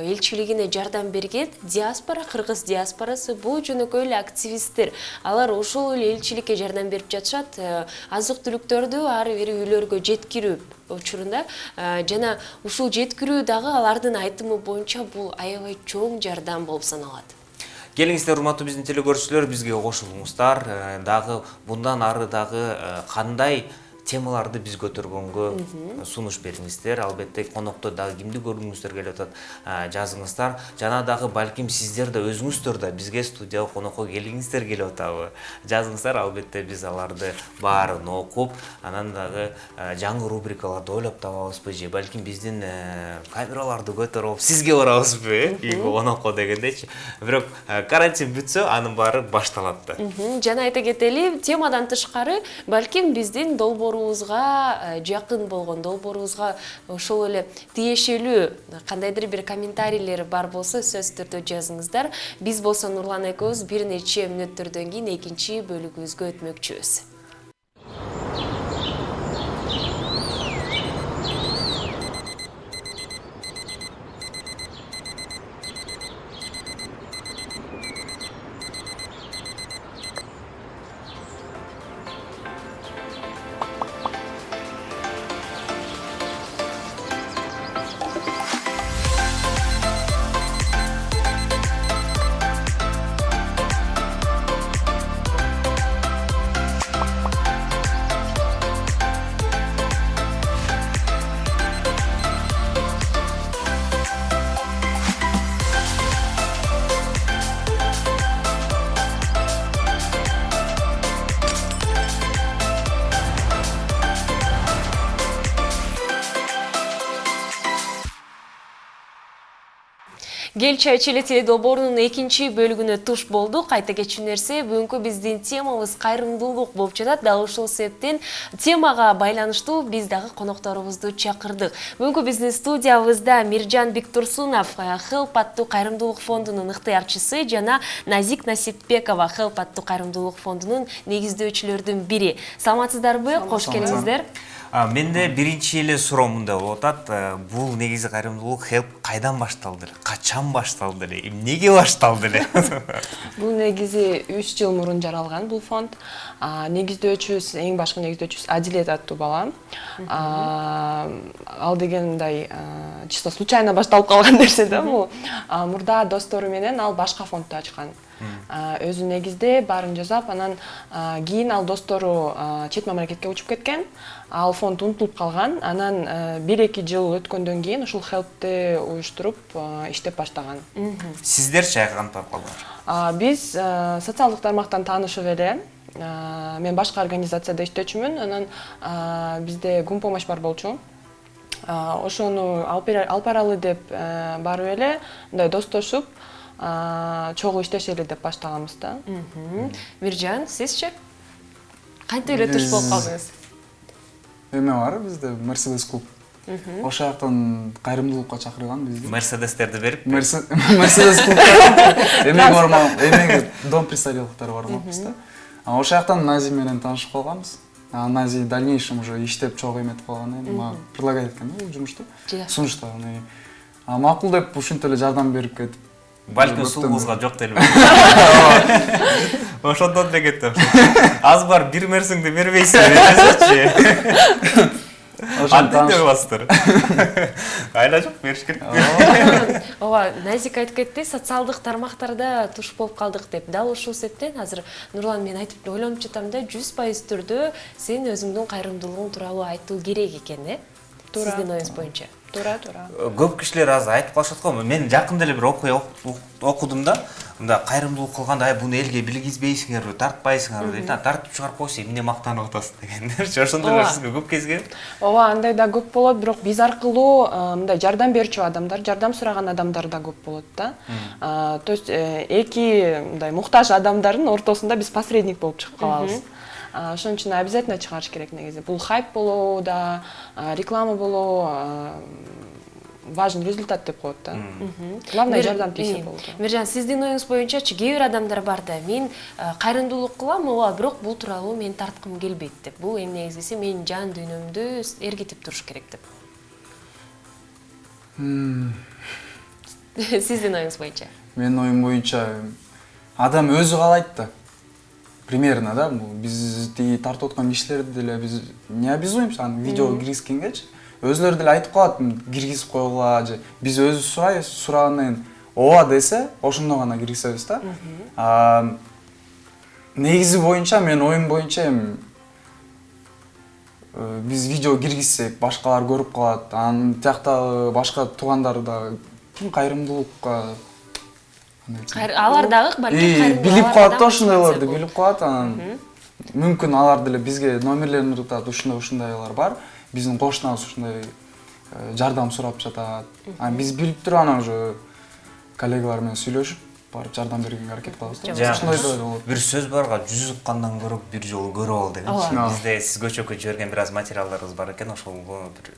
элчилигине жардам берген диаспора, кыргыз диаспорасы бул жөнөкөй эле активисттер. Алар ошол эле элчиликке жардам берип жатышат. Азык-түлүктөрдү ар бир үйлөргө жеткирүү учурунда жана ушул жеткирүү дагы алардын айтымы боюнча бул аябай чоң жардам болуп саналат. Келиңиздер, урматтуу биздин телекөрүүчүлөр, бизге кошулуңуздар. Дагы bundan ары дагы кандай темаларды биз көтөргөнгө сунуш бериңиздер. Албетте конокто дагы кимди көргүңүздөр келип атат, жазыңыздар. Жана дагы балким сиздер да өзүңүздөр да бизге студияга конокко келиңиздер келип атабы. Жазыңыздар, албетте биз аларды баарын окуп, анан дагы жаңы рубрикаларды ойлоп табабызбы же балким биздин камераларды көтөрүп сизге барабызбы, конокко дегендечи. Бирок карантин бүтсө, анын баары башталат да. Жана айта кетели, темадан тышкары балким биздин долбоорубузга жакын болгон, долбоорубузга ошол эле тиешелүү кандайдыр бир комментарийлер бар болсо, сөзсүз түрдө жазыңыздар. Биз болсо Нурлан экөөбүз бир нече мүнөттөрдөн кийин экинчи бөлүгүбүзгө өтмөкчүбүз. Гел чай чили теледолбоорунун экинчи бөлүгүнө туш болдук. Кайта кетчү нерсе бүгүнкү биздин темабыз кайрымдуулук болуп жатат. Дал ушул себептен темага байланыштуу биз дагы конокторубузду чакырдык. Бүгүнкү биздин студиябызда Миржан Биктурсунов Help аттуу кайрымдуулук фондунун ыктыярчысы жана Назик Насипбекова Help аттуу кайрымдуулук фондунун негиздөөчүлөрдүн бири. Саламатсыздарбы? Кош келиңиздер. Менде биринчи эле суроо мындай болуп атат. Бул негизи кайрымдуулук Help кайдан башталды эле? Качан башталды эле? Эмнеге башталды эле? Бул негизи 3 жыл мурун жаралган бул фонд. Негиздөөчүбүз, эң башкы негиздөөчүбүз Адилет аттуу бала. Ал дегендай чисто случайно башталып калган нерсе да бул. Мурда достору менен ал башка фондду ачкан. Өзү негизде баарын жасап, анан кийин ал достору чет мамлекетке учуп кеткен. Ал фонд унутулуп калган. Анан 1-2 жыл өткөндөн кийин ушул Help'ти уюштуруп иштеп баштаган. Сиздерчи кантип калдыңар? Биз социалдык тармактан таанышып эле. Мен башка организацияда иштечүмүн. Анан бизде гумпомощь бар болчу. Ошону алып баралы деп барып эле, мындай достошуп, чогуу иштешели деп баштаганбыз да. Миржан, сизчи? Кантип эле туш болуп калдыңыз? Эме бар бизде Mercedes клуб. Ошол жактан кайрымдуулукка чакырган бизди. Мерседестерди берип? Mercedes клубта эмеге бармак, эмеге дом престарелыктар бармакпыз да. Ошол жактан Нази менен таанышып калганбыз. Нази в дальнейшем уже иштеп чогуу эметип калган эми мага предлагать эткен бул жумушту. Сунуштагы. Макул деп ушинтип эле жардам берип кетип. Балким сулуңузга жок делбейм. Ошондон деле кетти. Аз бар бир мерсиңди бербейсиңер десечи. Ошондон дебасыздар. Айла жок бериш керек. Ооба, Назик айтып кетти, социалдык тармактарда туш болуп калдык деп. Дал ушул себептен азыр Нурлан мен айтып ойлонуп жатам да, 100% түрдө сен өзүңдүн кайрымдуулугуң тууралуу айтуу керек экен, Сиздин оюңуз боюнча. Туура. Көп кишилер азыр айтып калышат го. Мен жакында эле бир окуя окудум да. Мында кайрымдуулук кылганда буну элге билгизбейсиңерби, тартпайсыңарбы дейт. Тартып чыгарып койсо эмне мактанып атасың дегендерчи. Ошондойлор сизге көп кезген. Ооба, андай да көп болот, бирок биз аркылуу мындай жардам берчү адамдар, жардам сураган адамдар да көп болот да. То есть эки мындай муктаж адамдардын ортосунда биз посредник болуп чыгып калабыз. Ошон үчүн обязательно чыгарыш керек негизи. Бул хайп болобу да, реклама болобу, важный результат деп коет да. Главное жардам тийсе болду. Миржан, сиздин оюңуз боюнчачы кээ бир адамдар бар да, мен кайрымдуулук кылам, ооба, бирок бул тууралуу мен тарткым келбейт деп. Бул эң негизгиси менин жан дүйнөмдү эргитип туруш керек деп. Сиздин оюңуз боюнча? Менин оюм боюнча адам өзү каалайт да. Примерно, да, биз тиги тартып аткан кишилерди деле биз не обязуемся аны видео киргизгенгечи. Өзүлөрү деле айтып калат, киргизип койгула же. Биз өзү сурайбыз, сурагандан ооба десе, ошондо гана киргизебиз да. Негизи боюнча, менин оюм боюнча эми биз видео киргизсек, башкалар көрүп калат. Анан тияктагы башка туугандар да кайрымдуулукка Алар дагы балким билип калат да, ошондойлорду билип калат. Анан мүмкүн алар деле бизге номерлерин ыргытат, ушундайлар бар. Биздин кошунабыз ушундай жардам сурап жатат. Биз билип туруп анан уже коллегалар менен сүйлөшүп, барып жардам бергенге аракет кылабыз. Ошондой да болот. Бир сөз барга 100 уккандан көрө бир жолу көрүп ал дегенчи. Бизде сиз көчөккө жиберген бир аз материалдарыбыз бар экен, ошол бир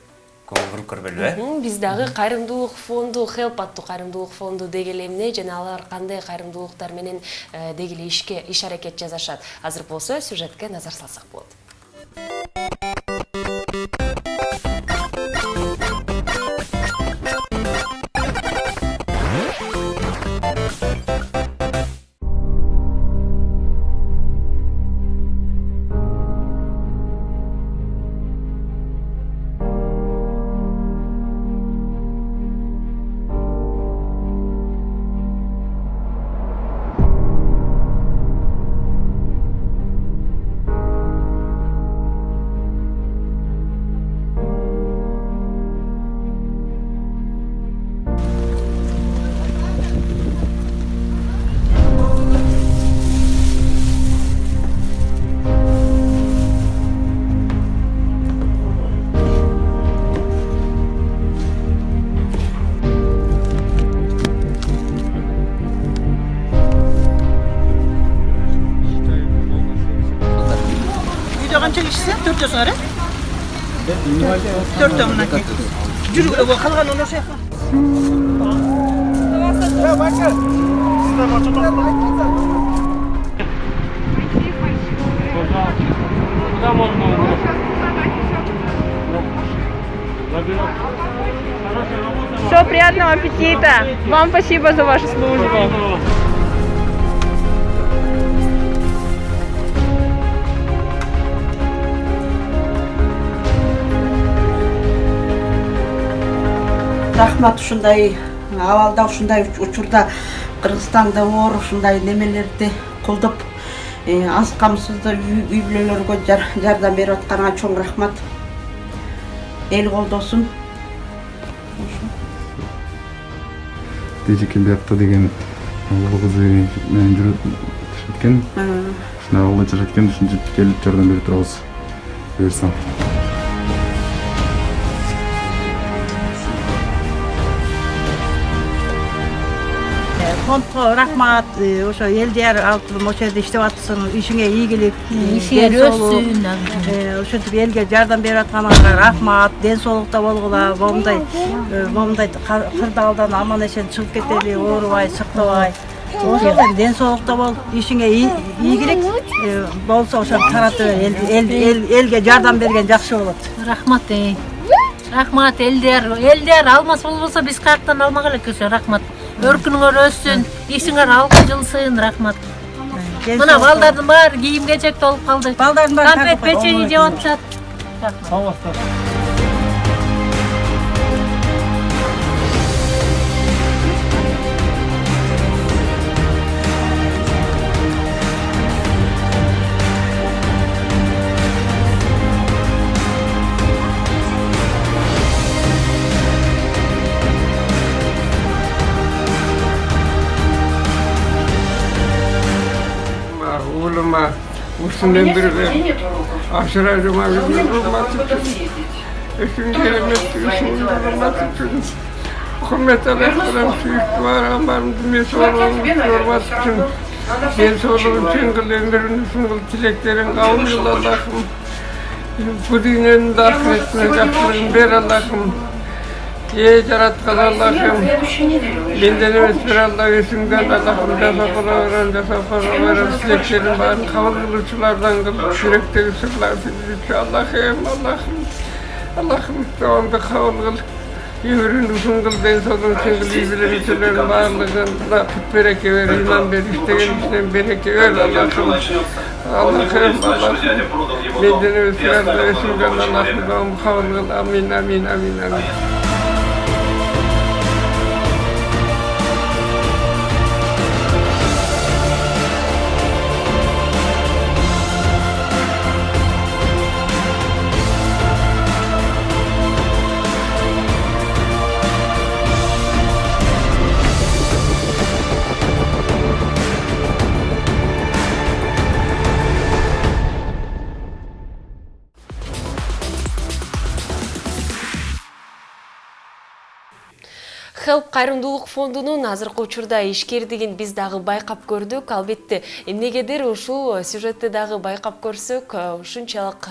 көңүл буруп көрбөлүбү, Биз дагы кайрымдуулук фонду, Help аттуу кайрымдуулук фонду деги эле эмне жана алар кандай кайрымдуулуктар менен деги эле иш аракет жасашат. Азыр болсо сюжетке назар салсак болот. Gidiyorsun ara? Dört tane ki. Yürü böyle kalkan ondan şey yapma. Все, приятного аппетита. Вам спасибо за вашу службу. Рахмат ушундай абалда ушундай учурда Кыргызстанда оор ушундай немелерди колдоп аз камсыздуу үй бүлөлөргө жардам берип атканыңа чоң рахмат. Эл колдосун. Тежекен биякта деген улуу кызы менен жүрөт экен. Ушундай ауылда жашайт экен, ушинтип келип жардам берип турабыз. Буюрсаң. Фондко рахмат. Ошо элдер алтын ошо жерде иштеп атсың, ишиңе ийгилик, ишиңер өссүн. Ошентип элге жардам берип атканыңарга рахмат. Ден соолукта болгула, момундай кырдаалдан аман эсен чыгып кетели, оорубай, сыктабай. Ошо ден соолукта бол, ишиңе ийгилик болсо ошо таратып элге жардам берген жакшы болот. Рахмат. Рахмат элдер алмас болбосо биз каяктан алмак элек ошо рахмат. Өркүнүңөр өссүн, ишиңер алкы жылсын, рахмат. Мына балдардын баары кийим кечек толуп калды. Балдардын баары конфет печенье жеп атышат. Рахмат. Oğluma usulün bir aşırı cumartesi olması için eşim gelemezdi olması için hükümet aleyhisselam sürekli var amarım dünyası olması için ben sorduğum için kılınların tileklerin kavmuyor Allah'ım bu dünyanın da ahiretine yaklaşım ver Allah'ım yaratkan Allah'ım benden ötür Allah yüzünden Allah'ım defa veren sileklerin bağını kabul kılıçlardan kılıp yürekteki sırlar sildik Allah'ım devamda kabul kıl yürün uzun kıl den solun çengil yüzülerin sırların bağırlığında tut bereke ver iman ver isteyen işten bereke ver Allah'ım benden ötür Allah yüzünden Allah'ım devamda kabul kıl amin Help кайрымдуулук фондунун азыркы учурда ишкердигин биз дагы байкап көрдүк. Албетте, эмнегедир ушул сюжетти дагы байкап көрсөк, ушунчалык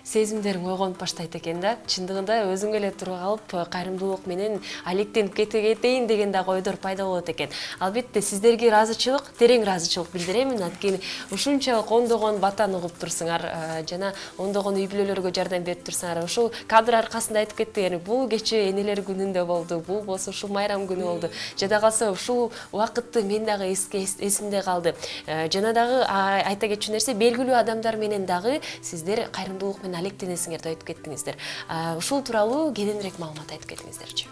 сезимдериң ойгонуп баштайт экен да. Чындыгында өзүң эле туруп алып, кайрымдуулук менен алектенип кетейин деген дагы ойдор пайда болот экен. Албетте, сиздерге ыраазычылык, терең ыраазычылык билдирем. Анткени ушунчалык ондогон батаны угуп турсуңар, жана ондогон үй бүлөлөргө жардам берип турсуңар. Ушул кадр аркасында айтып кеттиң, бул кечээ энелер күнүндө болду, бул болсо ушул майрам күнү болду. Жада калса ушул убакытты мен дагы эсимде калды. Жана дагы айта кетчү нерсе, белгилүү адамдар менен дагы сиздер кайрымдуулук менен алектенесиңер деп айтып кеттиңиздер. Ушул тууралуу кененирээк маалымат айтып кетиңиздерчи.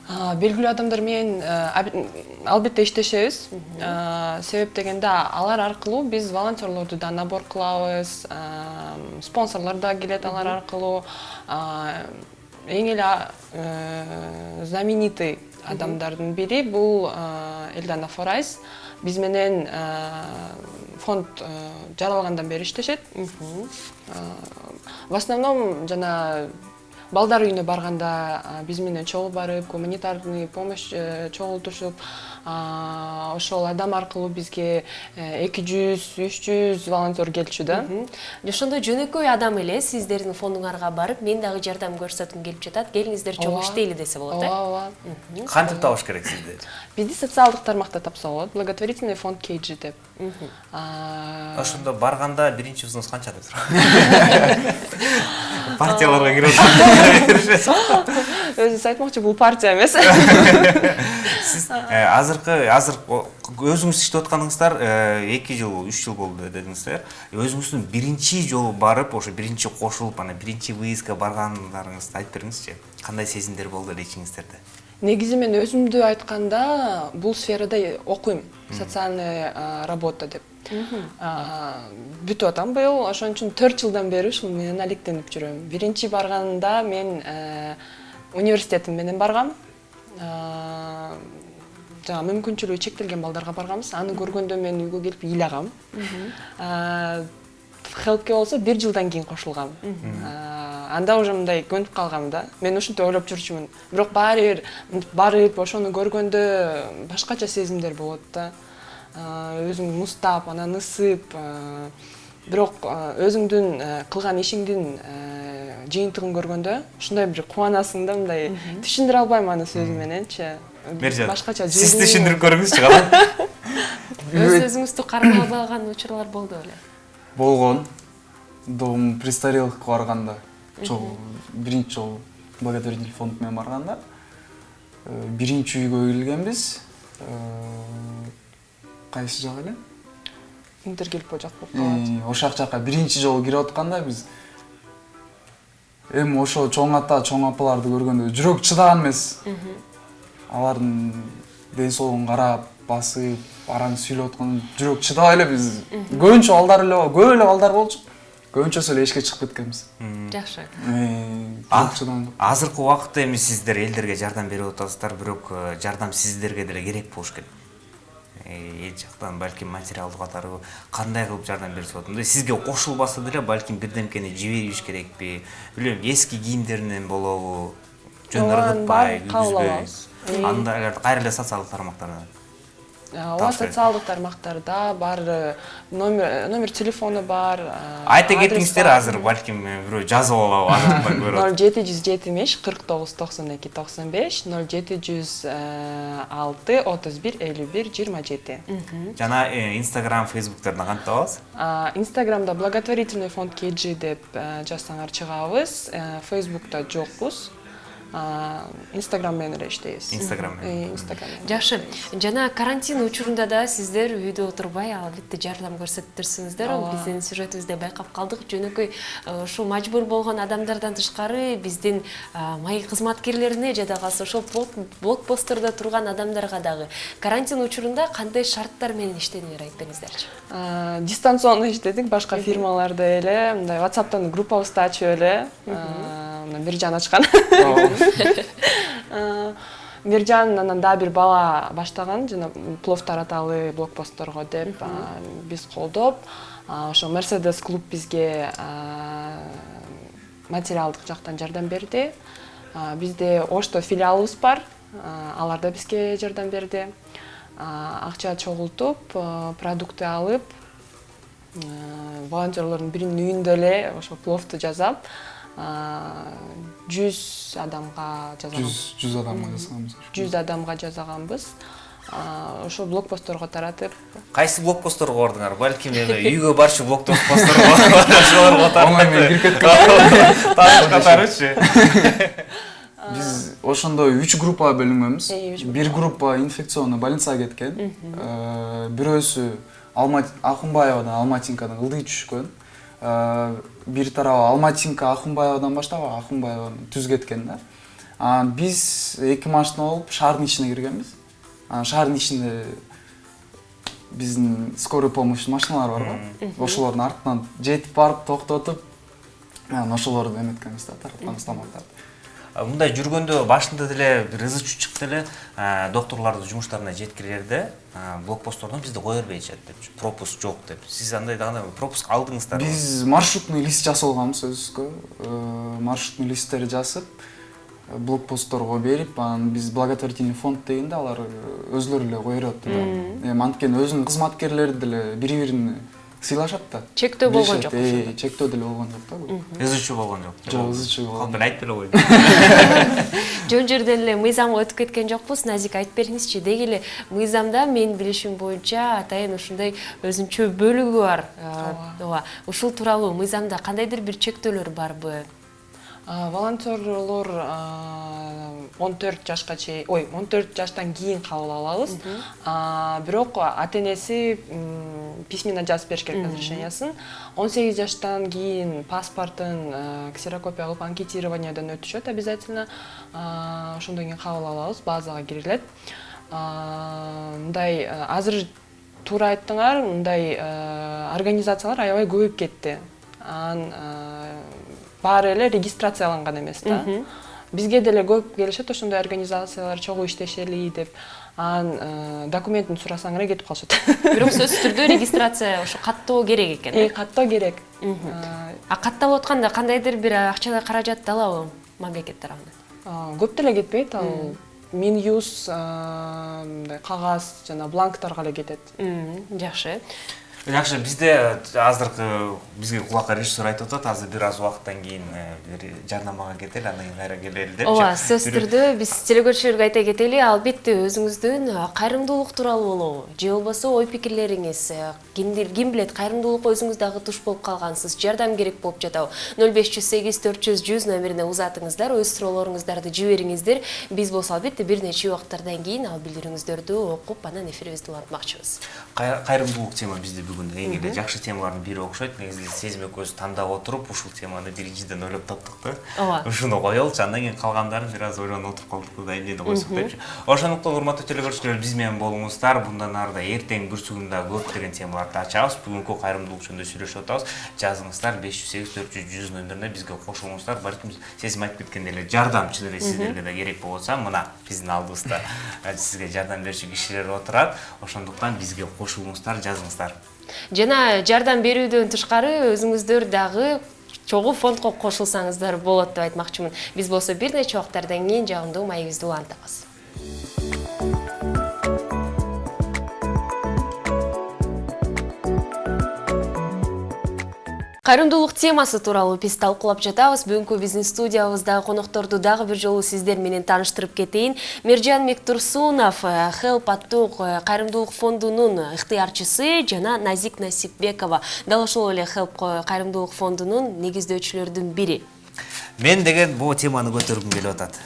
Белгилүү адамдар менен албетте иштешебиз. Себеп дегенде алар аркылуу биз волонтерлорду да набор кылабыз, спонсорлор да келет алар аркылуу. Эң эле знаменитый адамдардын бири бул Элдана Форайс. Биз менен фонд жаралгандан бери иштешет. В основном жана балдар үйүнө барганда биз менен чогуу барып, гуманитарный помощь чогултушуп, ошол адам аркылуу бизге 200-300 волонтер келчү да. Ошондо жөнөкөй адам эле сиздердин фондуңарга барып, мен дагы жардам көрсөткүм келип жатат, келиңиздер чогуу иштейли десе болот, ооба. Кантип табыш керек сизди? Бизди социалдык тармакта тапса болот, благотворительный фонд KG деп. Ошондо барганда биринчи взнос канча деп сурайм. Партияларга кирип Өзүңүз айтмакчы, бул партия эмес. Сиз азыр өзүңүз иштеп атканыңыздар 2 жыл, 3 жыл болду дедиңиздер. Өзүңүздүн биринчи жолу барып, ошо биринчи кошулуп, ана биринчи выездга баргандарыңызды айтып бериңизчи. Кандай сезимдер болду эле ичиңиздерде? Негизи мен өзүмдү айтканда, бул сферада окуйм, социальная работа деп. Бүтүп атам быйыл, ошон үчүн 4 жылдан бери ушул менен алектенип жүрөм. Биринчи барганда мен университетим менен баргам. Жана мүмкүнчүлүгү чектелген балдарга барганбыз. Аны көргөндө мен үйгө келип ыйлагам. Хелпке болсо 1 жылдан кийин кошулгам. Анда уже мындай көнүп калгам да. Мен ушинтип ойлоп жүрчүмүн. Бирок барып ошону көргөндө башкача сезимдер болот да. Өзүң муздап, анан ысып, бирок өзүңдүн кылган ишиңдин жыйынтыгын көргөндө ушундай бир кубанасың да, мындай түшүндүрө албайм аны сөзү мененчи. Башкача жыйын. Сиз түшүндүрүп көрүңүзчү кала. Өзүңүздү кармап алган учурлар болду беле? Болгон. Дом престарелыхка барганда, биринчи жолу благотворительный фонд менен барганда, биринчи үйгө келгенбиз. Кайсы жак эле? Интергелпо жак болуп калат. Ошол жакка биринчи жолу кирип атканда биз эми ошо чоң ата, чоң апаларды көргөндө жүрөк чыдаган эмес. Алардын ден соолугун карап, басып, араң сүйлөп атканда жүрөк чыдабай эле биз. Көбүнчө балдар эле, көп эле балдар болчу. Көбүнчөсү эле эшикке чыгып кеткенбиз. Жакшы. Азыркы убакытта эми сиздер элдерге жардам берип атасыздар, бирок жардам сиздерге деле керек болуш керек. Эл жактан балким материалдык катары кандай кылып жардам берсе болот. Сизге кошулбаса деле балким бирдемкени жибериш керекпи? Билем, эски кийимдеринен болобу? Жөн ыргытпай, күйгүзбөй. Анда кайра эле социалдык тармактарда. Ооба, социалдык тармактарда бар, номер телефону бар. Айта кетиңиздер азыр, балким бирөө жазып алабы, аныктай көрөт. 0775 49 92 95, 0706 31 51 27. Жана Instagram, Facebook'тарда кантип табабыз? Instagram'da благотворительный фонд KG деп жазсаңар чыгабыз. Facebook'та жокпуз. Instagram менен эле иштейбиз. Instagram менен. Жакшы. Жана карантин учурунда да сиздер үйдө отурбай албетте жардам көрсөттүрсүңүздөр. Биздин сюжетибизде байкап калдык. Жөнөкөй ушул мажбур болгон адамдардан тышкары биздин майы кызматкерлерине жада калса ошол блокпосттордо турган адамдарга дагы карантин учурунда кандай шарттар менен иштедиңер, айтып бериңиздерчи. Дистанционно иштедик, башка фирмаларда эле, мындай WhatsApp'тан группабызды ачып эле, Миржан ачкан. Миржан анан дагы бир бала баштаган, жана плов тараталы блокпостторго деп биз колдоп, ошо Mercedes клуб бизге материалдык жактан жардам берди. Бизде Ошто филиалыбыз бар, алар да бизге жардам берди. Акча чогултуп, продукты алып, волонтерлордун биринин үйүндө эле ошо пловду жасап, 100 адамга жасаганбыз. 100 адамга жасаганбыз. 100 адамга жасаганбыз. Ошо блокпостторго таратып. Кайсы блокпостторго бардыңар? Балким үйгө барчу блокпостторго бардыңар. Оңой менен кирип кеткен. Таныш катарычы. Биз ошондо 3 группага бөлүнгөнбүз. Бир группа инфекционный больницага кеткен. Бирөөсү Акунбаевадан, Алматинкадан ылдый түшкөн. Бир тарабы Алматинка Акунбаевадан баштап, Акунбаеваны түз кеткен да. Биз 2 машина болуп шаардын ичине киргенбиз. Шаардын ичинде биздин скорый помощь машиналары бар го. Ошолордун артынан жетип барып токтотуп, ошолорду эметкенбиз да, таратканбыз тамактарды. мындай жүргөндө башында деле бир ызы чуу чыкты эле, докторлорду жумуштарына жеткирерде блокпосттордон бизди кое бербейт деп, пропуск жок деп. Сиз андай дагы пропуск алдыңыздар? Биз маршрутный лист жасап алганбыз өзүбүзгө. Маршрутный листтерди жазып, блокпостторго берип, анан биз благотворительный фонд дегенде алар өзлөрү эле кое берет да. Анткени өзүнүн кызматкерлери деле бири-бирин сыйлашат да. Чектөө болгон жок. Чектөө деле болгон жок да. Ызы чуу болгон жок. Жок, ызы чуу болгон. Калп айтып эле койду. Жөн жерден эле мыйзамга өтүп кеткен жокпуз. Назик айтып бериңизчи. Деги эле мыйзамда менин билишим боюнча атайын ушундай өзүнчө бөлүгү бар. Ооба. Ушул тууралуу мыйзамда кандайдыр бир чектөөлөр барбы? Волонтерлор 14 жашка чейин, 14 жаштан кийин кабыл алабыз. Бирок ата-энеси письменно жазып бериш керек разрешениясын. 18 жаштан кийин паспортун ксерокопия кылып анкетированиядан өтүшөт обязательно. Ошондон кийин кабыл алабыз, базага кирилет. Мындай азыр туура айттыңар, мындай организациялар аябай көбөйүп кетти. Баары эле регистрацияланган эмес да. Бизге деле көп келишет ошондой организациялар чогуу иштешели деп. Документин сурасаң эле кетип калышат. Бирок сөзсүз түрдө регистрация ошо каттоо керек экен. Каттоо керек. Катталып атканда кандайдыр бир акчалай каражат алабы мамлекет тарабынан? Көп деле кетпейт, ал Минюс кагаз жана бланктарга эле кетет. Жакшы. Жакшы, бизде азыркы бизге кулакка режиссер айтып атат, азыр бир аз убакыттан кийин бир жарнамага кетели, андан кийин кайра келели депчи. Ооба, сөзсүз түрдө биз телекөрүүчүлөргө айта кетели, албетте өзүңүздүн кайрымдуулук тууралуу болобу, же болбосо ой пикирлериңиз, ким билет кайрымдуулукка өзүңүз дагы туш болуп калгансыз, жардам керек болуп жатабы. 0508 400 100 номерине узатыңыздар, өз суроолоруңуздарды жибериңиздер. Биз болсо албетте бир нече убакыттардан кийин ал билдирүүңүздөрдү окуп, анан эфирибизди улантмакчыбыз. Кайрымдуулук тема бизде бүгүн эң эле жакшы темалардын бири окшойт. Негизи Сезим экөөбүз тандап отуруп, ушул теманы биринчиден ойлоп таптык да. Ооба. Ушуну коелучу, андан кийин калгандарын бир аз ойлонуп отуруп калдык да, эмнени койсок депчи. Ошондуктан урматтуу телекөрүүчүлөр, биз менен болуңуздар. Bundan арда эртең бүрсүгүндө көптөгөн темаларды ачабыз. Бүгүнкү кайрымдуулук жөнүндө сүйлөшүп атабыз. Жазыңыздар 508 400 100 номерине бизге кошулуңуздар. Балким Сезим айтып кеткендей эле жардамчы деле сиздерге да керек болуп атса, мына биздин алдыбызда сизге жардам берүүчү кишилер отурат. Ошондуктан бизге кошулуңуздар, жазыңыздар. Жана жардам берүүдөн тышкары өзүңүздөр дагы чогуу фондко кошулсаңыздар болот деп айтмакчымын. Биз болсо бир нече убакыттардан кийин жагымдуу маегибизди улантабыз. Кайрымдуулук темасы тууралуу биз талкуулап жатабыз. Бүгүнкү биздин студиябызда конокторду дагы бир жолу сиздер менен тааныштырып кетейин. Мержан Мектурсунов, Help аттуу кайрымдуулук фондунун ыктыярчысы жана Назик Насипбекова, дал ошол эле Help кайрымдуулук фондунун негиздөөчүлөрдүн бири. Мен деген бул теманы көтөргүм келип атат.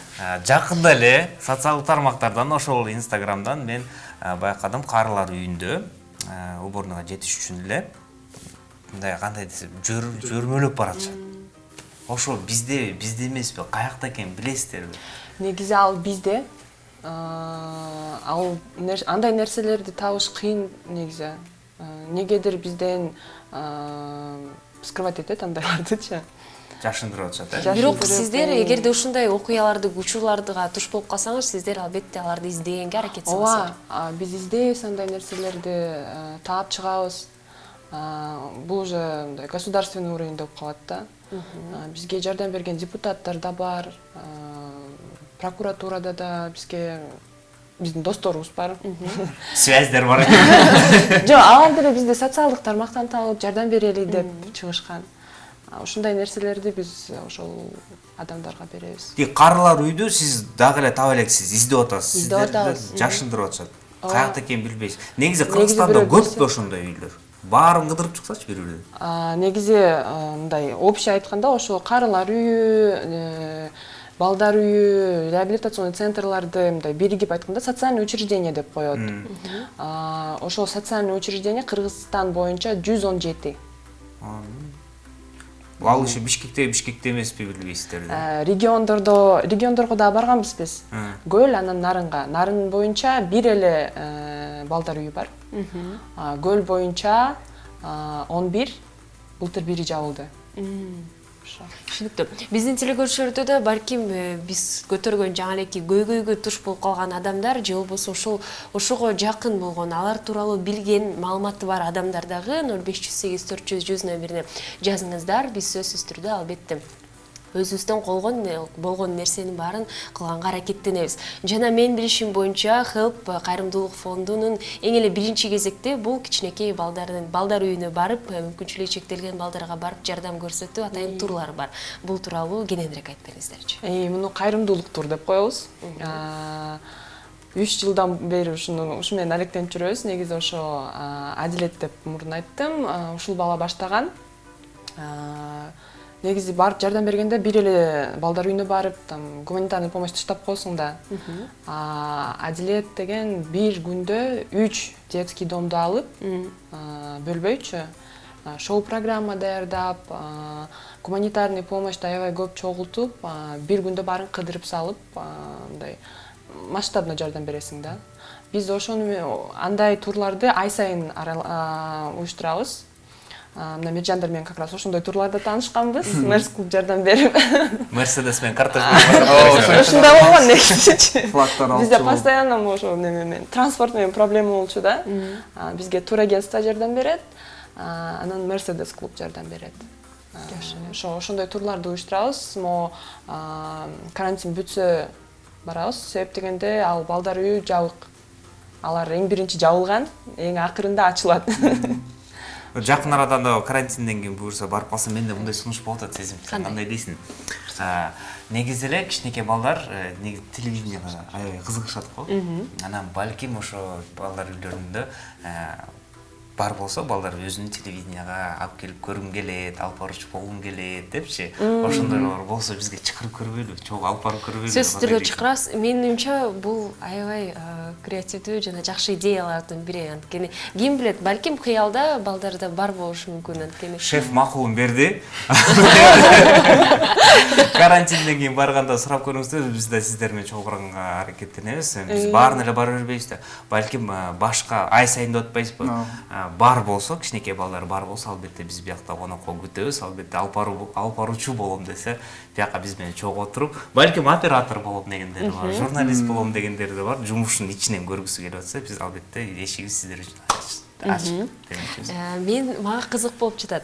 Жакында эле социалдык тармактардан, ошол Инстаграмдан мен байкадым, карылар үйүндө уборныйга жетиш үчүн эле мындай кандай десем, жөрмөлөп баратышат. Ошо бизде эмеспи, каякта экен билесиздерби? Негизи ал бизде. Ал андай нерселерди табыш кыйын негизи. Негедир бизден скрывать этет андайлардычы. Жашындырып атышат. Бирок сиздер эгерде ушундай окуяларды, учурларга туш болуп калсаңыз, сиздер албетте аларды издегенге аракет кыласыздар. Ооба, биз издейбиз андай нерселерди, таап чыгабыз. Бул уже государственный уровень деп калат да. Бизге жардам берген депутаттар да бар, прокуратурада да бизге биздин досторубуз бар. Связьдер бар. Жок, алар деле бизди социалдык тармактан таап жардам берели деп чыгышкан. Ушундай нерселерди биз ошол адамдарга беребиз. Карылар үйдү сиз дагы эле таап элексиз, издеп атасыз. Сиздер жашындырып атышат. Каякта экенин билбейсиз. Негизи Кыргызстанда көппү ошондой үйлөр? Баарын кыдырып чыксачы бири-бири. Негизи мындай общий айтканда ошо карылар үйү, балдар үйү, реабилитационный центрларды мындай биригип айтканда социальный учреждение деп коет. Ошол социальный учреждение Кыргызстан боюнча 117. Ал иши Бишкекте эмеспи билбейсиздер. Региондорго да барганбыз биз. Көл, анан Нарынга. Нарын боюнча бир эле балдар үйү бар. Көл боюнча 11, былтыр бири жабылды. Түшүнүктүү. Биздин телекөрүүчүлөрдө да балким биз көтөргөн жаңы элеки көйгөйгө туш болуп калган адамдар же болбосо ошого жакын болгон, алар тууралуу билген, маалыматы бар адамдар дагы 0508 400 100 номерине жазыңыздар. Биз сөзсүз түрдө албетте өзүбүздөн болгон нерсенин баарын кылганга аракеттенебиз. Жана мен билишим боюнча Help кайрымдуулук фондунун эң эле биринчи кезекте бул кичинекей балдар үйүнө барып, мүмкүнчүлүгү чектелген балдарга барып жардам көрсөтүү атайын турлары бар. Бул тууралуу кененирээк айтып бериңиздерчи. Муну кайрымдуулук тур деп коебуз. 3 жылдан бери ушу менен алектенип жүрөбүз. Негизи ошо Адилет деп мурун айттым. Ушул бала баштаган. Негизи барып жардам бергенде бир эле балдар үйүнө барып, гуманитарный помощь таштап коесуң да. Адилет деген бир күндө 3 детский домду алып, бөлбөйчү, шоу программа даярдап, гуманитарный помощьты аябай көп чогултуп, бир күндө баарын кыдырып салып, мындай масштабно жардам бересиң да. Биз ошону андай турларды ай сайын уюштурабыз. Мына Миржандар менен как раз ошондой турларда таанышканбыз. Мерс клуб жардам берип. Мерседес менен карточка. Ушундай болгон негизи. Бизде постоянно ошо немен транспорт менен проблема болчу да. Бизге турагентство жардам берет, анан Мерседес клуб жардам берет. Ошондой турларды уюштурабыз. Мо карантин бүтсө барабыз. Себеп дегенде ал балдар үйү жабык. Алар эң биринчи жабылган, эң акырында ачылат. Жакын арадан да карантинден кийин буюрса барып калсам менде мындай сунуш болуп атат, сезим. Кандай дейсиң? Негизи эле кичинекей балдар телевиденияга аябай кызыгышат го. Анан балким ошо балдар үйлөрүндө бар болсо балдар өзүнүн телевиденияга алып келип көргүм келет, алып баруучу болгум келет депчи. Ошондойлор болсо бизге чакырып көрбөйлү, чогуу алып барып көрбөйлү. Сөзсүз түрдө чакырабыз. Менин оюмча бул аябай креативдүү жана жакшы идеялардын бири. Анткени ким билет, балким кыялда балдарда бар болушу мүмкүн. Анткени шеф макулун берди. Карантинден кийин барганда сурап көрүңүздөр, биз да сиздер менен чогуу барганга аракеттенебиз. Биз баарына эле бара бербейбиз да. Балким башка ай сайын деп атпайбызбы? Бар болсо, кичинекей балдар бар болсо, албетте биз биякта конокко күтөбүз. Албетте алып баруучу болом десе, бияка биз менен чогуу отуруп, балким оператор болом дегендер бар, журналист болом дегендер да бар. Жумушун ичинен көргүсү келип атса, биз албетте эшигибиз сиздер үчүн ачык. Мага кызык болуп жатат.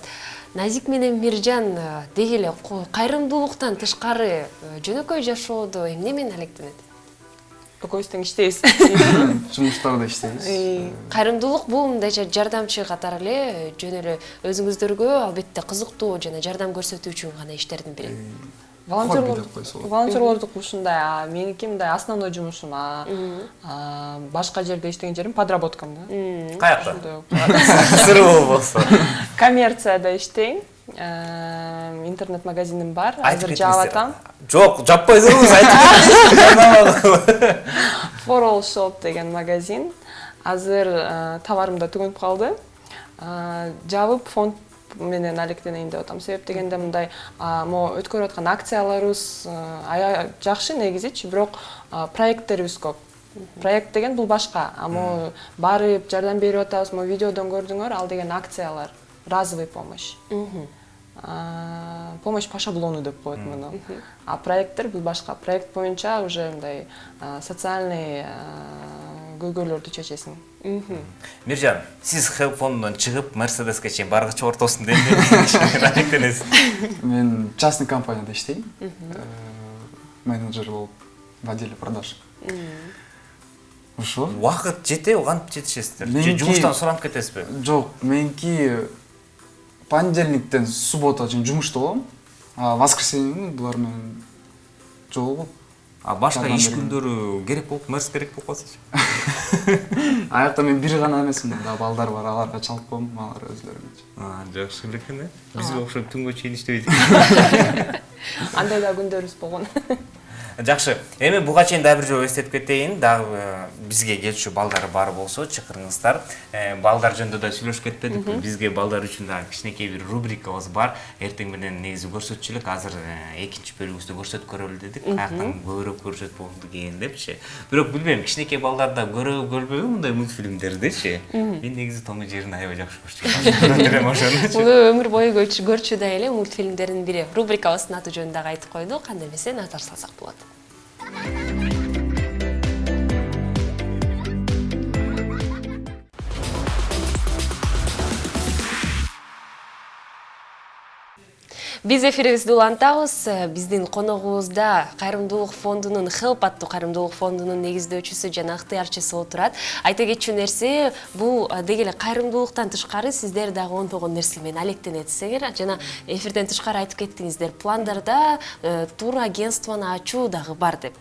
Назик менен Миржан деги эле кайрымдуулуктан тышкары жөнөкөй жашоодо эмне менен алектенет? Экөөбүз тең иштейбиз. Жумуштарда иштейбиз. Кайрымдуулук бул мындайча жардамчы катары эле жөн эле өзүңүздөргө албетте кызыктуу жана жардам көрсөтүү үчүн гана иштердин бири. Волонтерлордук ушундай, меники мындай основной жумушум, башка жерде иштеген жерим подработкам да. Каякта? Сыруу болсо. Коммерцияда иштейм. Интернет-магазиним бар, азыр жаап атам. Жок, жаппай туруңуз, айтып. For All Shop деген магазин. Азыр товарым да түгөнүп калды. Жабып фонд менен алектенейин деп атам. Себеп дегенде мындай өткөрүп аткан акцияларыбыз аябай жакшы негизичи, бирок проекттерибиз көп. Проект деген бул башка. Amo барып жардам берип атабыз, мо видеодон көрдүңөр, ал деген акциялар, разовый помощь. Помощь по шаблону деп коет муну. А проекттер бул башка. Проект боюнча уже мындай социальный көйгөйлөрдү чечесиң. Миржан, сиз Help фондунан чыгып, Мерседеске чейин баргычы ортосунда эмне алектенесиз? Мен частный компанияда иштейм. Менеджер болуп, в отделе продаж. Ошо. Убакыт жетеби, кантип жетишесиздер? Же жумуштан суранып кетесизби? Жок, меники понедельниктен суббота чейин жумушта болом. Воскресенье булар менен жолугуп. Башка иш күндөрү керек болуп, мерс керек болуп калсачы. Аякта мен бир гана эмесмин, да балдар бар, аларга чалып коем, алар өзлөрүнө. Жакшы экен, Бизге окшоп түнгө чейин иштебейт. Андай да күндөрүбүз болгон. Жакшы. Эми буга чейин дагы бир жолу эстетип кетейин. Дагы бизге келчү балдары бар болсо чакырыңыздар. Балдар жөнүндө да сүйлөшүп кетпедикпи? Бизге балдар үчүн дагы кичинекей бир рубрикабыз бар. Эртең менен негизи көрсөтчүлүк. Азыр экинчи бөлүгүбүздө көрсөтүп көрөлү дедик. Каяктан көбүрөөк көрсөтүп болду деген депчи. Бирок билбейм, кичинекей балдар да көрөбү көрбөйбү мындай мультфильмдердичи. Мен негизи Том и Джеррини аябай жакшы көрчүмүн. Муну өмүр бою көрчү да эле мультфильмдердин бири. Рубрикабыздын аты жөнүндө дагы айтып койду. Кандай эмесе назар салсак болот. Биз эфирибизди улантабыз. Биздин коногубузда Кайрымдуулук фондунун Help аттуу Кайрымдуулук фондунун негиздөөчүсү жана ыктыярчысы отурат. Айта кетчү нерсе, бул деги эле кайрымдуулуктан тышкары сиздер дагы ондогон нерсе менен алектенетсиңер жана эфирден тышкары айтып кеттиңиздер. Пландарда тур агентствону ачуу дагы бар деп.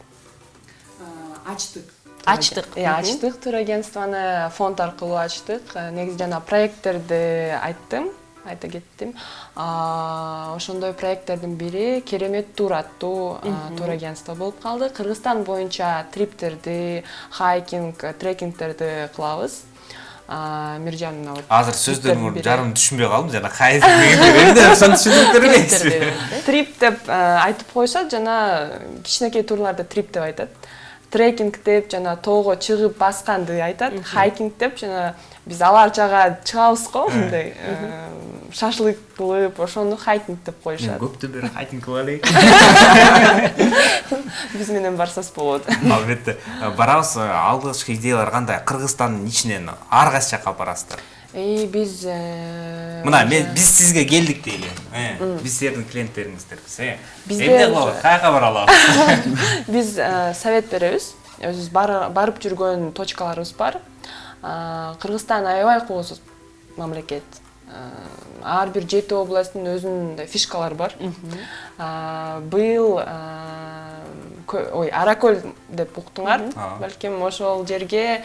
Ачтык тур агентствону фонд аркылуу ачтык. Негизи жана проекттерди айта кеттим. Ошондой проекттердин бири Керемет тур аттуу тур агентство болуп калды. Кыргызстан боюнча триптерди, хайкинг, трекингтерди кылабыз. Миржан мына вот. Азыр сөздөрүңөр жарым түшүнбөй калдым, жана хайкинг дегенде ошону түшүндүрүп бербейсизби? Трип деп айтып койсо, жана кичинекей турларды трип деп айтат. Трекинг деп жана тоого чыгып басканды айтат. Хайкинг деп жана биз алар жага чыгабыз го, мындай шашлык кылып, ошону хайкинг деп коюшат. Көптөн бери хайкинг кыла элек. Биз менен барсас болот. Албетте. Барабыз, алгачкы идеялар кандай? Кыргызстандын ичинен ар кайсы жакка барасыздар? Биз мына биз сизге келдик дейли. Биз силердин клиенттериңиздербиз. Эмне кылабыз? Каяка бара алабыз? Биз совет беребиз. Өзүбүз барып жүргөн точкаларыбыз бар. Кыргызстан аябай коопсуз мамлекет. Ар бир 7 областтын өзүнүн фишкалары бар. Быйыл Аракөл деп уктуңар, балким ошол жерге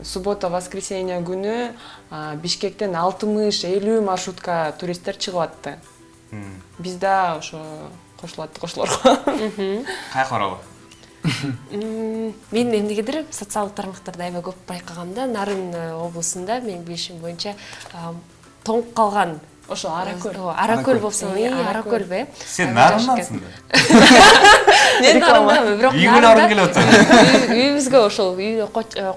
суббота, воскресенье күнү Бишкектен 60-50 маршрутка туристтер чыгып атты. Биз да ошо кошулорго. Каяка барабыз? Мен эмнегедир социалдык тармактарда аябай көп байкагамда, Нарын облусунда менин билишим боюнча тоңуп калган ошо Аракөл. Аракөл болсо, Аракөлбү? Сен Нарындансың да? Мен Нарындамын, бирок үйгө арын келип атат. Үйүбүзгө ошол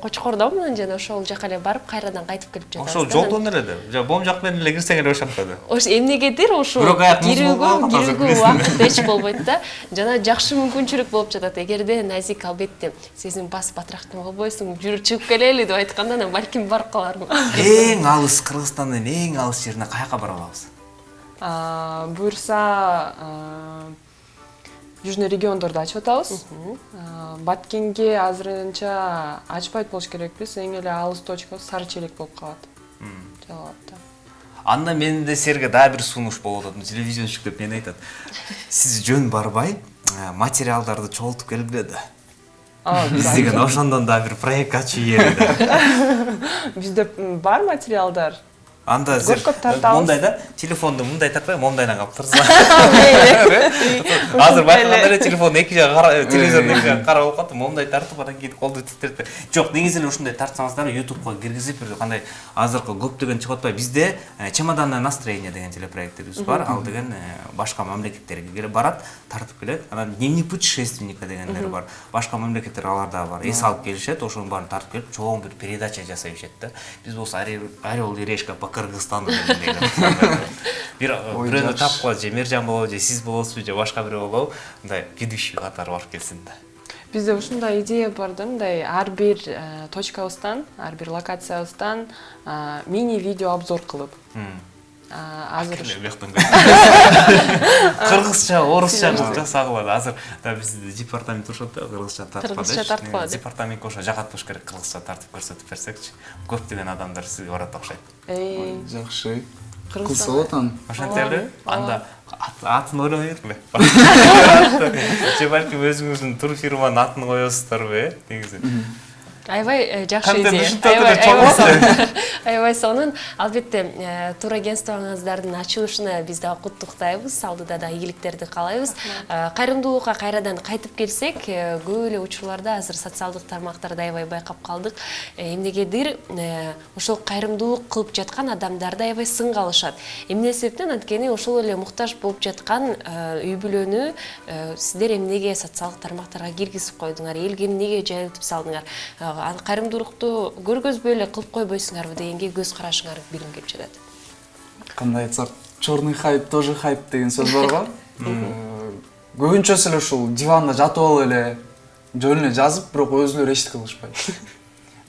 Кочкордомун, жана ошол жака эле барып, кайрадан кайтып келип жатабыз. Ошол жолдон эле да. Бом жак менен эле кирсең эле ошакта да. Ош эмнегедир ошол кирүүгө убакыт эч болбойт да. Жана жакшы мүмкүнчүлүк болуп жатат. Эгерде Назик албетте сиздин бас батырактын болбойсуң, жүрүп чыгып келели деп айтканда, балким барып калармын. Эң алыс Кыргызстандын эң алыс жерине каяка бара алабыз? Буюрса Южный региондорду ачып атабыз. Баткенге азырынча ачпайт болуш керекпиз. Эң эле алыс точка Сары Челек болуп калат. Жалапта. Анда менин да силерге дагы бир сунуш болуп атат. Телевизионщик деп мен айтат. Сиз жөн барбай, материалдарды чогултуп келгиле да. Биз деген ошондон да бир проект ачуу ери да. Бизде бар материалдар. Анда мондай да, телефонду мындай тартпай, мондайдан калып турсуңар. Азыр байкаганда эле телефон эки жагы телевизордун эки жагы кара болуп калды, момундай тартып анан кийин колду титиретти. Жок, негизи эле ушундай тартсаңыздар, YouTube'га киргизип бир кандай азыркы көптөгөн чыгып атпайбы. Бизде чемоданное настроение деген телепроектибиз бар. Ал деген башка мамлекеттерге келип барат, тартып келет. Анан дневник путешественника дегендер бар. Башка мамлекеттер аларда бар. Эс алып келишет, ошонун баарын тартып келип, чоң бир передача жасай беришет да. Биз болсо Орел и решка по Кыргызстану деген. Бирөөнү тапкыла, же Мержан болобу, же сиз болосузбу, же башка бирөө болобу, мындай ведущий катары барып келсин да. Бизде ушундай идея бар да, мындай ар бир точкабыздан, ар бир локациябыздан мини видео обзор кылып. Азыр кыргызча, орусча жасагыла да. Азыр да бизде департамент ушат да, кыргызча тартпады. Департаментке ошо жагатпаш керек, кыргызча тартып көрсөтүп берсекчи. Көптөгөн адамдар сизге барат окшойт. Жакшы. Кылса болот аны. Ошентип эле. Анда атын ойлонбой бергиле. Же балким өзүңүздүн тур фирманын атын коесуздарбы, негизи? Аябай жакшы идея. Аябай сонун. Албетте, турагентствоңуздардын ачылышына биз да куттуктайбыз, алдыда да ийгиликтерди каалайбыз. Кайрымдуулукка кайрадан кайтып келсек, көп эле учурларда азыр социалдык тармактарда аябай байкап калдык. Эмнегедир ошол кайрымдуулук кылып жаткан адамдарды аябай сынга алышат. Эмне себептен? Анткени ошол эле муктаж болуп жаткан үй бүлөнү сиздер эмнеге социалдык тармактарга киргизип койдуңар, элге эмнеге жайылтып салдыңар? Кайрымдуулукту көргөзбөй эле кылып койбойсуңарбы дегенге көз карашыңар билингип жатат. Кандай айтсак, черный хайп тоже хайп деген сөз бар го. Көбүнчөсү эле ушул диванда жатып алып эле жөн эле жазып, бирок өзүлөрү эч кылышпайт.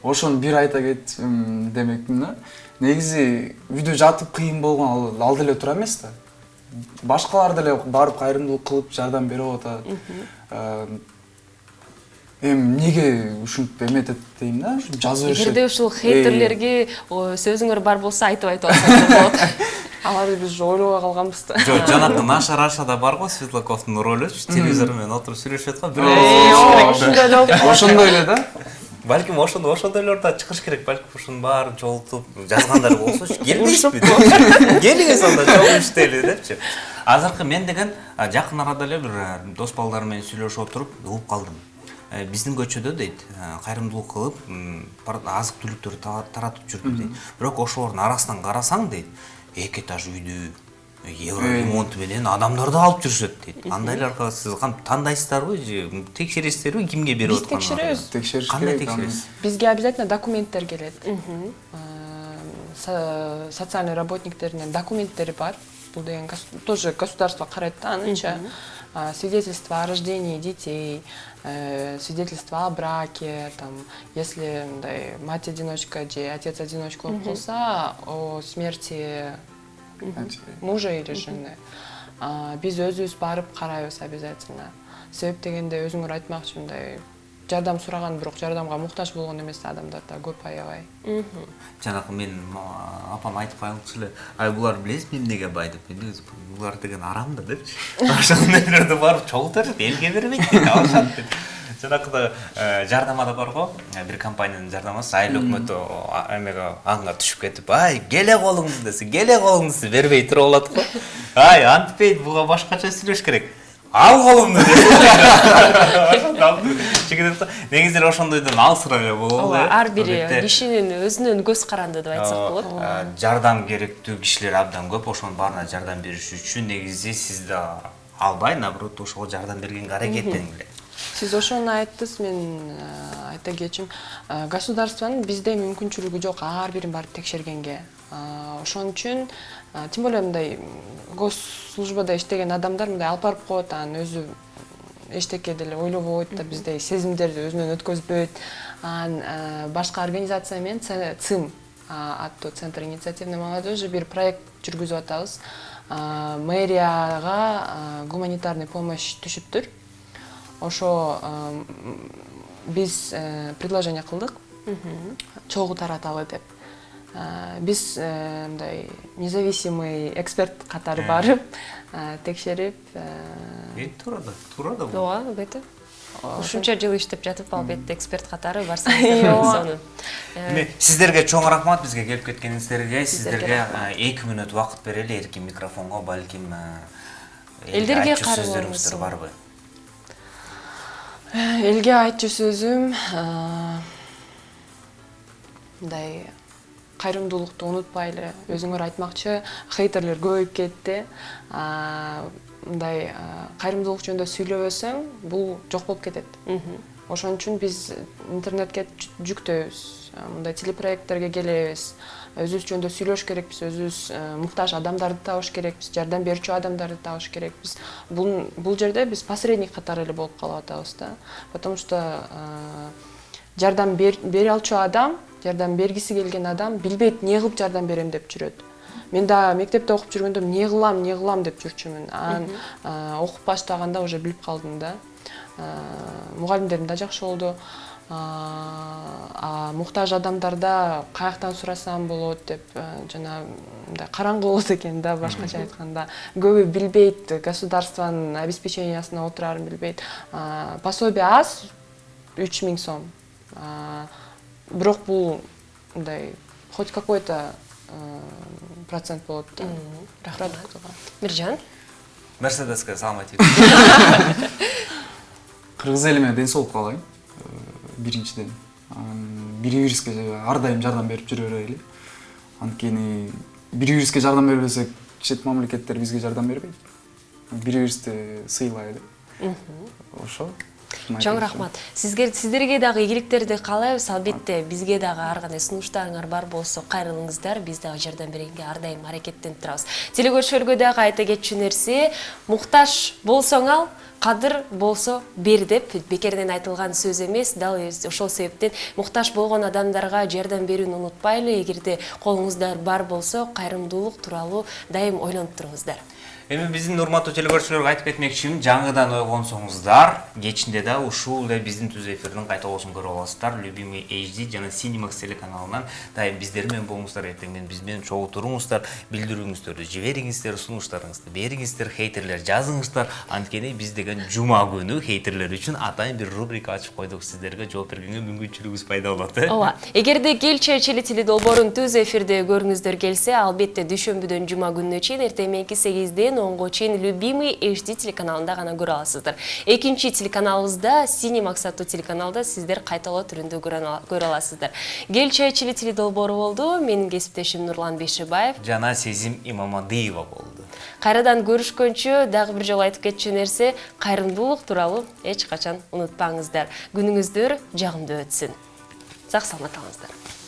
Ошону бир айта кетим демекмин да. Негизи үйдө жатып кыйын болгон ал деле туура эмес да. Башкалар деле барып кайрымдуулук кылып жардам берип атат. Неге ушинтип эметет дейм да, жазып беришет. Эгерде ушул хейтерлерге сөзүңөр бар болсо айтып алсаңыз болот. Аларды биз ойлобой калганбыз да. Жок, жанагы Наша Рашада бар го Светлаковдун ролу, телевизор менен отуруп сүйлөшөт го. Ошондой эле да. Балким ошондойлордо чыгыш керек, балким ушунун баарын чогултуп жазгандар болсочу, келбейсизби? Келиңиз анда чогуу иштели депчи. Азыркы мен деген жакын арада эле бир дос балдар менен сүйлөшүп отуруп угуп калдым. Биздин көчөдө дейт, кайрымдуулук кылып, азык түлүктөрдү таратып жүрүп дейт. Бирок ошолордун арасынан карасаң дейт, 2 этаж үйдү евро ремонт менен адамдарды алып жүрүшөт дейт. Андайларга сиз тандайсыздарбы же текшересиздерби кимге берип атканын? Биз текшеребиз. Кандай текшересиз? Бизге обязательно документтер келет. Социальный работниктердин документтери бар. Бул деген тоже государство карайт да аныча. Свидетельство о рождении детей, свидетельство о браке, там, если мать-одиночка, отец-одиночка болуп калса, о смерти мужа или жены. Биз өзүбүз барып карайбыз обязательно. Себеп дегенде өзүңөр айтмакчы, мындай жардам сураган, бирок жардамга муктаж болгон эмес адамдар да көп аябай. Жанагы мен апам айтып калчу эле, ай булар билесизби эмнеге бай деп, булар деген арам да депчи. Ошондойлорду барып чогултуп элге бербейт деп алышат деп. Жанагыда жардамада бар го, бир компаниянын жардамасы айыл өкмөтү эмеге аңга түшүп кетип, ай келе колуңузду бербей туруп алат го. Ай антпейт, буга башкача сүйлөш керек. Ал колумду деп. Негизи ошондойдон алсыра эле болобу. Ар бир кишинин өзүнүн көз каранды деп айтсак болот. Жардам керектүү кишилер абдан көп, ошонун баарына жардам бериш үчүн негизи сизди албай, наоборот, ошого жардам бергенге аракеттениңилер. Сиз ошону айттыңыз, мен айта кетчүм. Государствонун бизде мүмкүнчүлүгү жок ар бирин барып текшергенге. Ошон үчүн тем более мындай госслужбада иштеген адамдар мындай алып барып коет, анан өзү эчтеке деле ойлобойт да, биздей сезимдерди өзүнөн өткөзбөйт. Анан башка организация менен ЦИМ аттуу Центр инициативной молодежи бир проект жүргүзүп атабыз. Мэрияга гуманитарный помощь түшүптүр. Ошо биз предложение кылдык, чогуу тараталы деп. Биз мындай независимый эксперт катары барып, текшерип. Туура да. Ооба, албетте. Ушунча жыл иштеп жатып, албетте эксперт катары барсаңыздар сонун. Сиздерге чоң рахмат бизге келип кеткениңиздерге. Сиздерге 2 мүнөт убакыт берели, эркин микрофонго, балким элдерге сөздөрүңүздөр барбы? Элге айтчу сөзүм, мындай кайрымдуулукту унутпайлы. Өзүңөр айтмакчы, хейтерлер көбөйүп кетти. Мындай кайрымдуулук жөнүндө сүйлөбөсөң, бул жок болуп кетет. Ошон үчүн биз интернетке жүктөйбүз, мындай телепроекттерге келебиз. Өзүбүз жөнүндө сүйлөш керекпиз, өзүбүз муктаж адамдарды табыш керекпиз, жардам берүүчү адамдарды табыш керекпиз. Бул жерде биз посредник катары эле болуп калып атабыз да. Потому что жардам бере алчу адам, жардам бергиси келген адам билбейт эмне кылып жардам берем деп жүрөт. Мен да мектепте окуп жүргөндө эмне кылам деп жүрчүмүн. Анан окуп баштаганда уже билип калдым да. Мугалимдерим да жакшы болду. Муктаж адамдарда каяктан сурасам болот деп жана мындай караңгы болот экен да, башкача айтканда. Көбү билбейт, государствонун обеспечениясына отурарын билбейт. Пособие аз 3000 сом. Бирок бул мындай хоть какой-то процент болот да. Рахмат. Миржан? Мерседеске салам айтып. Кыргыз элиме ден соолук каалайм. Биринчиден. Бири-бирибизге ар дайым жардам берип жүрө берели. Анткени бири-бирибизге жардам бербесек, чет мамлекеттер бизге жардам бербейт. Бири-бирибизди сыйлайлы. Ошо. Чоң рахмат. Сиздерге дагы ийгиликтерди каалайбыз. Албетте бизге дагы ар кандай сунуштарыңар бар болсо кайрылыңыздар. Биз дагы жардам бергенге ар дайым аракеттенип турабыз. Телекөрүүчүлөргө дагы айта кетчү нерсе, муктаж болсоң ал, кадыр болсо бер деп бекерден айтылган сөз эмес. Дал ошол себептен муктаж болгон адамдарга жардам берүүнү унутпайлы. Эгерде колуңузда бар болсо, кайрымдуулук тууралуу дайым ойлонуп туруңуздар. Эми биздин урматтуу телекөрүүчүлөргө айтып кетмекчимин, жаңыдан ойгонсоңуздар, кечинде да ушул эле биздин түз эфирдин кайталоосун көрүп аласыздар. Любимый HD жана Cinemax телеканалынан дайым биздер менен болуңуздар, эртең менен биз менен чогуу туруңуздар, билдирүүңүздөрдү жибериңиздер, сунуштарыңызды бериңиздер, хейтерлер жазыңыздар. Анткени биз деген жума күнү хейтерлер үчүн атайын бир рубрика ачып койдук, сиздерге жооп бергенге мүмкүнчүлүгүбүз пайда болот. Ооба. Эгерде Келче Челетили долбоорун түз эфирде көргүңүздөр келсе, албетте дүйшөмбүдөн жума күнүнө чейин эртең мененки 8ден 10го чейин Любимый HD телеканалында гана көрө аласыздар. Экинчи телеканалыбызда Cinemax аттуу телеканалда сиздер кайталоо түрүндө көрө аласыздар. Келче Челетили долбоору болду. Менин кесиптешим Нурлан Бейшебаев жана Сезим Имамадиева болду. Кайрадан көрүшкөнчө дагы бир жолу айтып кетчү нерсе, кайрымдуулук тууралуу эч качан унутпаңыздар. Күнүңүздөр жагымдуу өтсүн. Сак саламат болуңуздар.